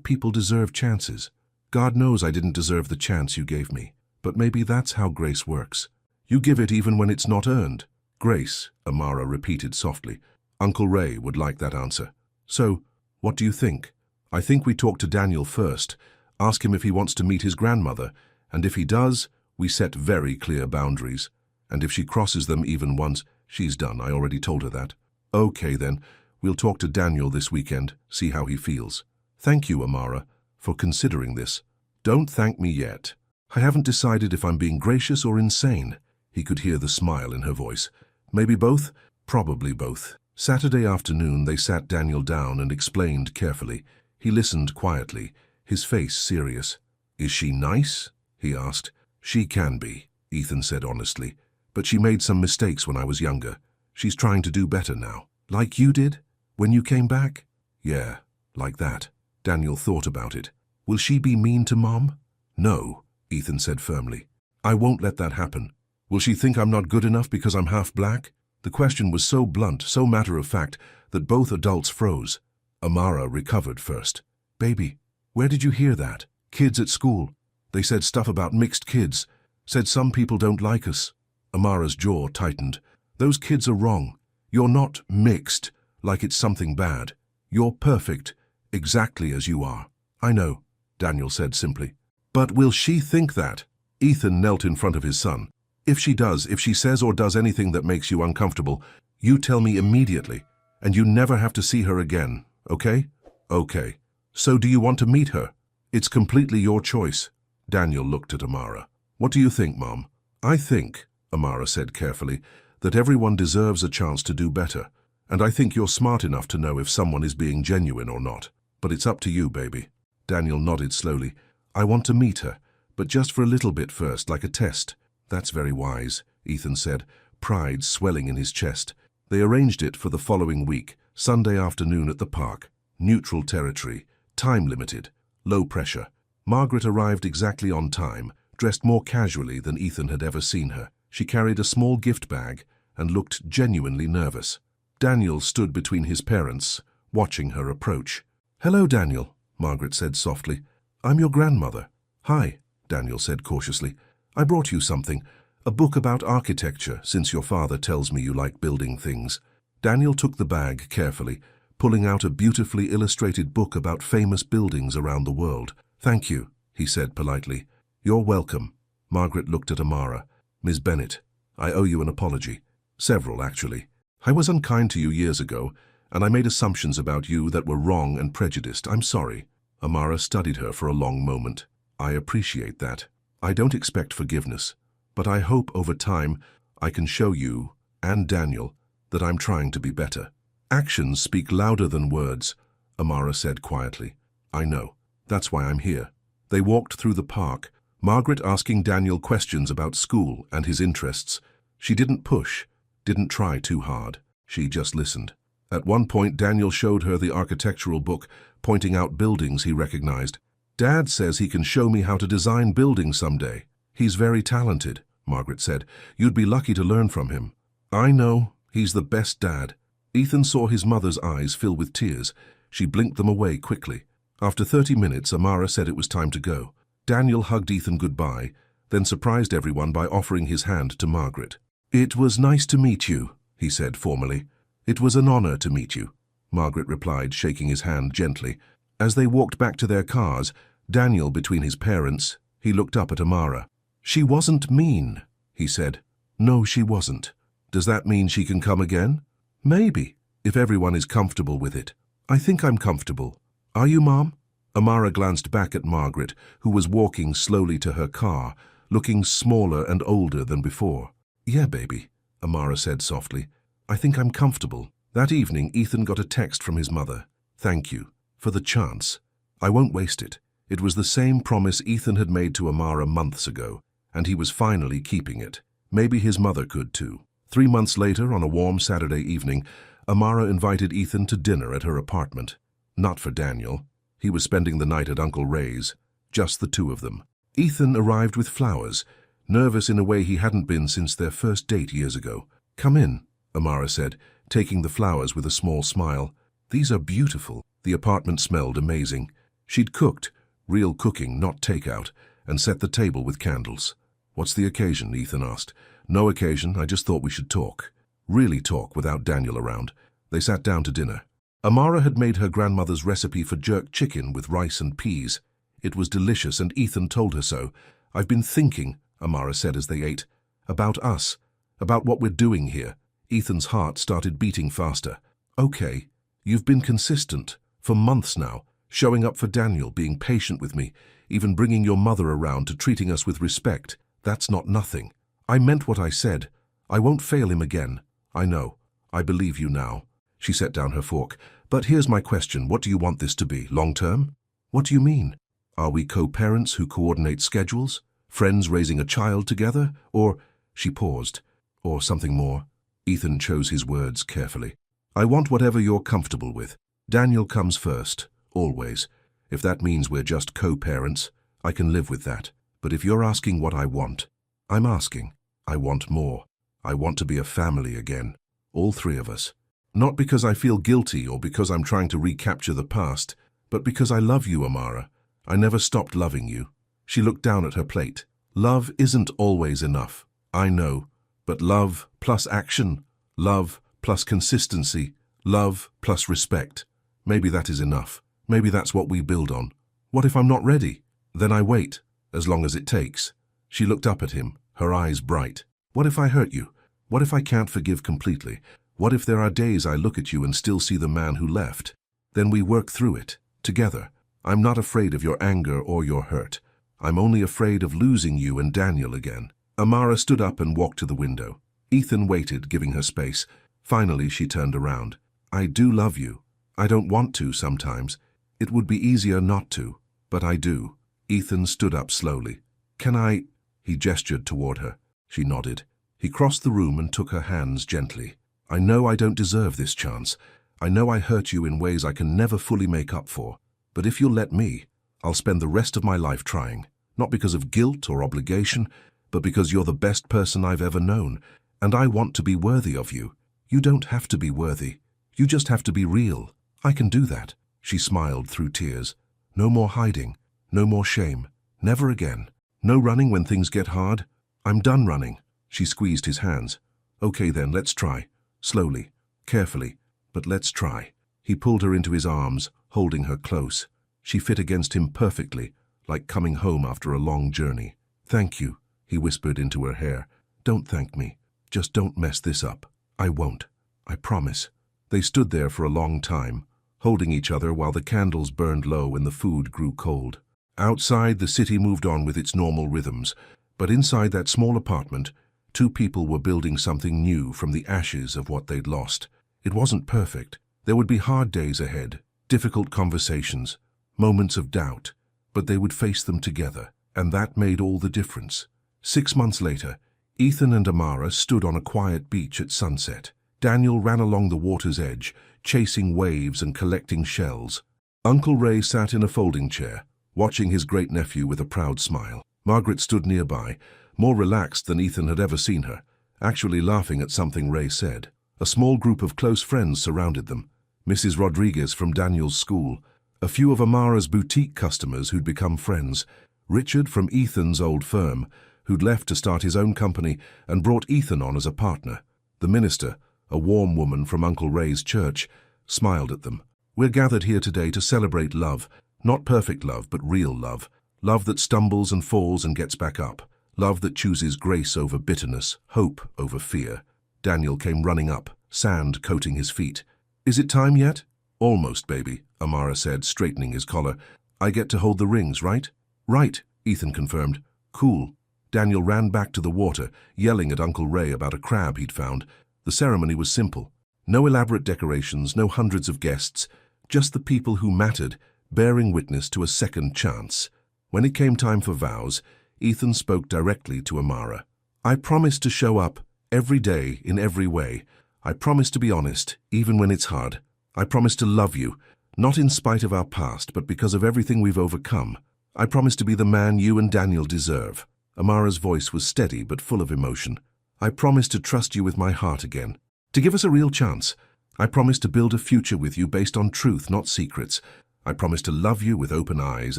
Speaker 1: people deserve chances. God knows I didn't deserve the chance you gave me. But maybe that's how grace works. You give it even when it's not earned." "Grace," Amara repeated softly. "Uncle Ray would like that answer." "So, what do you think?" "I think we talk to Daniel first, ask him if he wants to meet his grandmother, and if he does, we set very clear boundaries. And if she crosses them even once, she's done. I already told her that." "Okay then, we'll talk to Daniel this weekend, see how he feels." "Thank you, Amara, for considering this." "Don't thank me yet. I haven't decided if I'm being gracious or insane." He could hear the smile in her voice. "Maybe both? Probably both." Saturday afternoon they sat Daniel down and explained carefully. He listened quietly, his face serious. "Is she nice?" he asked. "She can be," Ethan said honestly. "But she made some mistakes when I was younger. She's trying to do better now." "Like you did? When you came back?" "Yeah, like that." Daniel thought about it. "Will she be mean to Mom?" "No," Ethan said firmly. I won't let that happen. Will she think I'm not good enough because I'm half black? The question was so blunt, so matter-of-fact, that both adults froze. Amara recovered first. Baby, where did you hear that? Kids at school. They said stuff about mixed kids. Said some people don't like us. Amara's jaw tightened. Those kids are wrong. You're not mixed, like it's something bad. You're perfect, exactly as you are. I know, Daniel said simply. But will she think that? Ethan knelt in front of his son. If she does, if she says or does anything that makes you uncomfortable, you tell me immediately, and you never have to see her again, okay? Okay. So do you want to meet her? It's completely your choice. Daniel looked at Amara. What do you think, Mom? I think, Amara said carefully, that everyone deserves a chance to do better, and I think you're smart enough to know if someone is being genuine or not. But it's up to you, baby. Daniel nodded slowly. I want to meet her, but just for a little bit first, like a test. That's very wise, Ethan said, pride swelling in his chest. They arranged it for the following week, Sunday afternoon at the park. Neutral territory, time limited, low pressure. Margaret arrived exactly on time, dressed more casually than Ethan had ever seen her. She carried a small gift bag and looked genuinely nervous. Daniel stood between his parents, watching her approach. Hello, Daniel, Margaret said softly. I'm your grandmother. Hi, Daniel said cautiously. I brought you something, a book about architecture, since your father tells me you like building things. Daniel took the bag carefully, pulling out a beautifully illustrated book about famous buildings around the world. Thank you, he said politely. You're welcome. Margaret looked at Amara. Ms. Bennett, I owe you an apology. Several, actually. I was unkind to you years ago, and I made assumptions about you that were wrong and prejudiced. I'm sorry. Amara studied her for a long moment. I appreciate that. I don't expect forgiveness, but I hope over time I can show you, and Daniel, that I'm trying to be better. Actions speak louder than words, Amara said quietly. I know. That's why I'm here. They walked through the park, Margaret asking Daniel questions about school and his interests. She didn't push, didn't try too hard. She just listened. At one point, Daniel showed her the architectural book, pointing out buildings he recognized. Dad says he can show me how to design buildings someday. He's very talented, Margaret said. You'd be lucky to learn from him. I know. He's the best dad. Ethan saw his mother's eyes fill with tears. She blinked them away quickly. After 30 minutes, Amara said it was time to go. Daniel hugged Ethan goodbye, then surprised everyone by offering his hand to Margaret. It was nice to meet you, he said formally. It was an honor to meet you, Margaret replied, shaking his hand gently. As they walked back to their cars, Daniel between his parents, he looked up at Amara. She wasn't mean, he said. No, she wasn't. Does that mean she can come again? Maybe, if everyone is comfortable with it. I think I'm comfortable. Are you, Mom? Amara glanced back at Margaret, who was walking slowly to her car, looking smaller and older than before. Yeah, baby, Amara said softly. I think I'm comfortable. That evening, Ethan got a text from his mother. Thank you for the chance. I won't waste it. It was the same promise Ethan had made to Amara months ago, and he was finally keeping it. Maybe his mother could too. 3 months later, on a warm Saturday evening, Amara invited Ethan to dinner at her apartment. Not for Daniel. He was spending the night at Uncle Ray's, just the two of them. Ethan arrived with flowers, nervous in a way he hadn't been since their first date years ago. Come in, Amara said, taking the flowers with a small smile. These are beautiful. The apartment smelled amazing. She'd cooked, real cooking, not takeout, and set the table with candles. What's the occasion? Ethan asked. No occasion, I just thought we should talk. Really talk without Daniel around. They sat down to dinner. Amara had made her grandmother's recipe for jerk chicken with rice and peas. It was delicious, and Ethan told her so. I've been thinking, Amara said as they ate, about us, about what we're doing here. Ethan's heart started beating faster. Okay, you've been consistent, for months now, showing up for Daniel, being patient with me, even bringing your mother around to treating us with respect. That's not nothing. I meant what I said. I won't fail him again. I know. I believe you now. She set down her fork. But here's my question. What do you want this to be? Long-term? What do you mean? Are we co-parents who coordinate schedules? Friends raising a child together? Or, she paused, or something more? Ethan chose his words carefully. I want whatever you're comfortable with. Daniel comes first, always. If that means we're just co-parents, I can live with that. But if you're asking what I want, I'm asking. I want more. I want to be a family again. All three of us. Not because I feel guilty or because I'm trying to recapture the past, but because I love you, Amara. I never stopped loving you. She looked down at her plate. Love isn't always enough. I know. But love plus action, love plus consistency, love plus respect. Maybe that is enough. Maybe that's what we build on. What if I'm not ready? Then I wait, as long as it takes. She looked up at him, her eyes bright. What if I hurt you? What if I can't forgive completely? What if there are days I look at you and still see the man who left? Then we work through it, together. I'm not afraid of your anger or your hurt. I'm only afraid of losing you and Daniel again. Amara stood up and walked to the window. Ethan waited, giving her space. Finally, she turned around. I do love you. I don't want to sometimes. It would be easier not to, but I do. Ethan stood up slowly. Can I? He gestured toward her. She nodded. He crossed the room and took her hands gently. I know I don't deserve this chance. I know I hurt you in ways I can never fully make up for. But if you'll let me, I'll spend the rest of my life trying. Not because of guilt or obligation, but because you're the best person I've ever known, and I want to be worthy of you. You don't have to be worthy. You just have to be real. I can do that. She smiled through tears. No more hiding. No more shame. Never again. No running when things get hard. I'm done running. She squeezed his hands. Okay then, let's try. Slowly, carefully, but let's try. He pulled her into his arms, holding her close. She fit against him perfectly, like coming home after a long journey. Thank you, he whispered into her hair. Don't thank me. Just don't mess this up. I won't. I promise. They stood there for a long time, holding each other while the candles burned low and the food grew cold. Outside, the city moved on with its normal rhythms, but inside that small apartment, two people were building something new from the ashes of what they'd lost. It wasn't perfect. There would be hard days ahead, difficult conversations, moments of doubt, but they would face them together, and that made all the difference. 6 months later, Ethan and Amara stood on a quiet beach at sunset. Daniel ran along the water's edge, chasing waves and collecting shells. Uncle Ray sat in a folding chair, watching his great-nephew with a proud smile. Margaret stood nearby, more relaxed than Ethan had ever seen her, actually laughing at something Ray said. A small group of close friends surrounded them. Mrs. Rodriguez from Daniel's school, a few of Amara's boutique customers who'd become friends, Richard from Ethan's old firm, who'd left to start his own company and brought Ethan on as a partner. The minister, a warm woman from Uncle Ray's church, smiled at them. We're gathered here today to celebrate love, not perfect love, but real love. Love that stumbles and falls and gets back up. Love that chooses grace over bitterness, hope over fear. Daniel came running up, sand coating his feet. Is it time yet? Almost, baby, Amara said, straightening his collar. I get to hold the rings, right? Right, Ethan confirmed. Cool. Daniel ran back to the water, yelling at Uncle Ray about a crab he'd found. The ceremony was simple. No elaborate decorations, no hundreds of guests, just the people who mattered, bearing witness to a second chance. When it came time for vows, Ethan spoke directly to Amara. I promise to show up every day in every way. I promise to be honest, even when it's hard. I promise to love you, not in spite of our past, but because of everything we've overcome. I promise to be the man you and Daniel deserve. Amara's voice was steady but full of emotion. I promise to trust you with my heart again, to give us a real chance. I promise to build a future with you based on truth, not secrets. I promise to love you with open eyes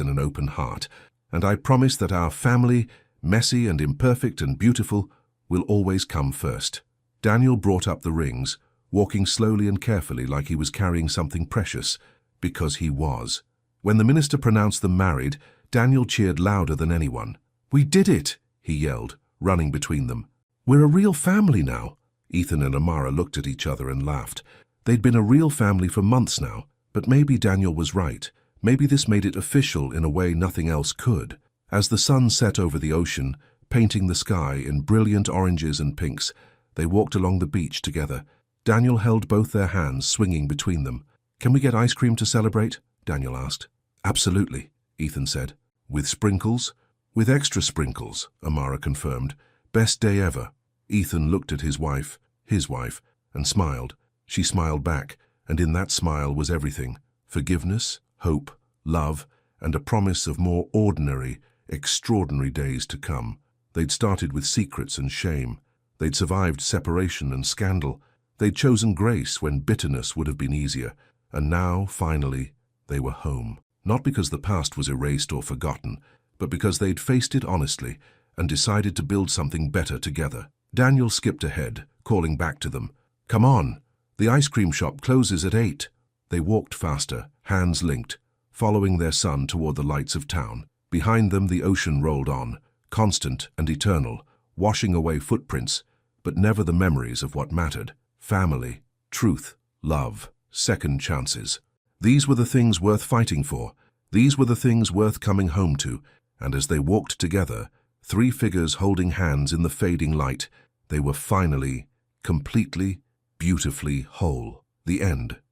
Speaker 1: and an open heart. And I promise that our family, messy and imperfect and beautiful, will always come first. Daniel brought up the rings, walking slowly and carefully like he was carrying something precious, because he was. When the minister pronounced them married, Daniel cheered louder than anyone. We did it, he yelled, running between them. We're a real family now. Ethan and Amara looked at each other and laughed. They'd been a real family for months now, but maybe Daniel was right. Maybe this made it official in a way nothing else could. As the sun set over the ocean, painting the sky in brilliant oranges and pinks, they walked along the beach together. Daniel held both their hands, swinging between them. Can we get ice cream to celebrate? Daniel asked. Absolutely, Ethan said. With sprinkles? With extra sprinkles, Amara confirmed. Best day ever. Ethan looked at his wife, and smiled. She smiled back, and in that smile was everything. Forgiveness, hope, love, and a promise of more ordinary, extraordinary days to come. They'd started with secrets and shame. They'd survived separation and scandal. They'd chosen grace when bitterness would have been easier. And now, finally, they were home. Not because the past was erased or forgotten, but because they'd faced it honestly and decided to build something better together. Daniel skipped ahead, calling back to them. "Come on, the ice cream shop closes at 8. They walked faster, hands linked, following their son toward the lights of town. Behind them the ocean rolled on, constant and eternal, washing away footprints, but never the memories of what mattered. Family, truth, love, second chances. These were the things worth fighting for. These were the things worth coming home to. And as they walked together, three figures holding hands in the fading light, they were finally, completely, beautifully whole. The end.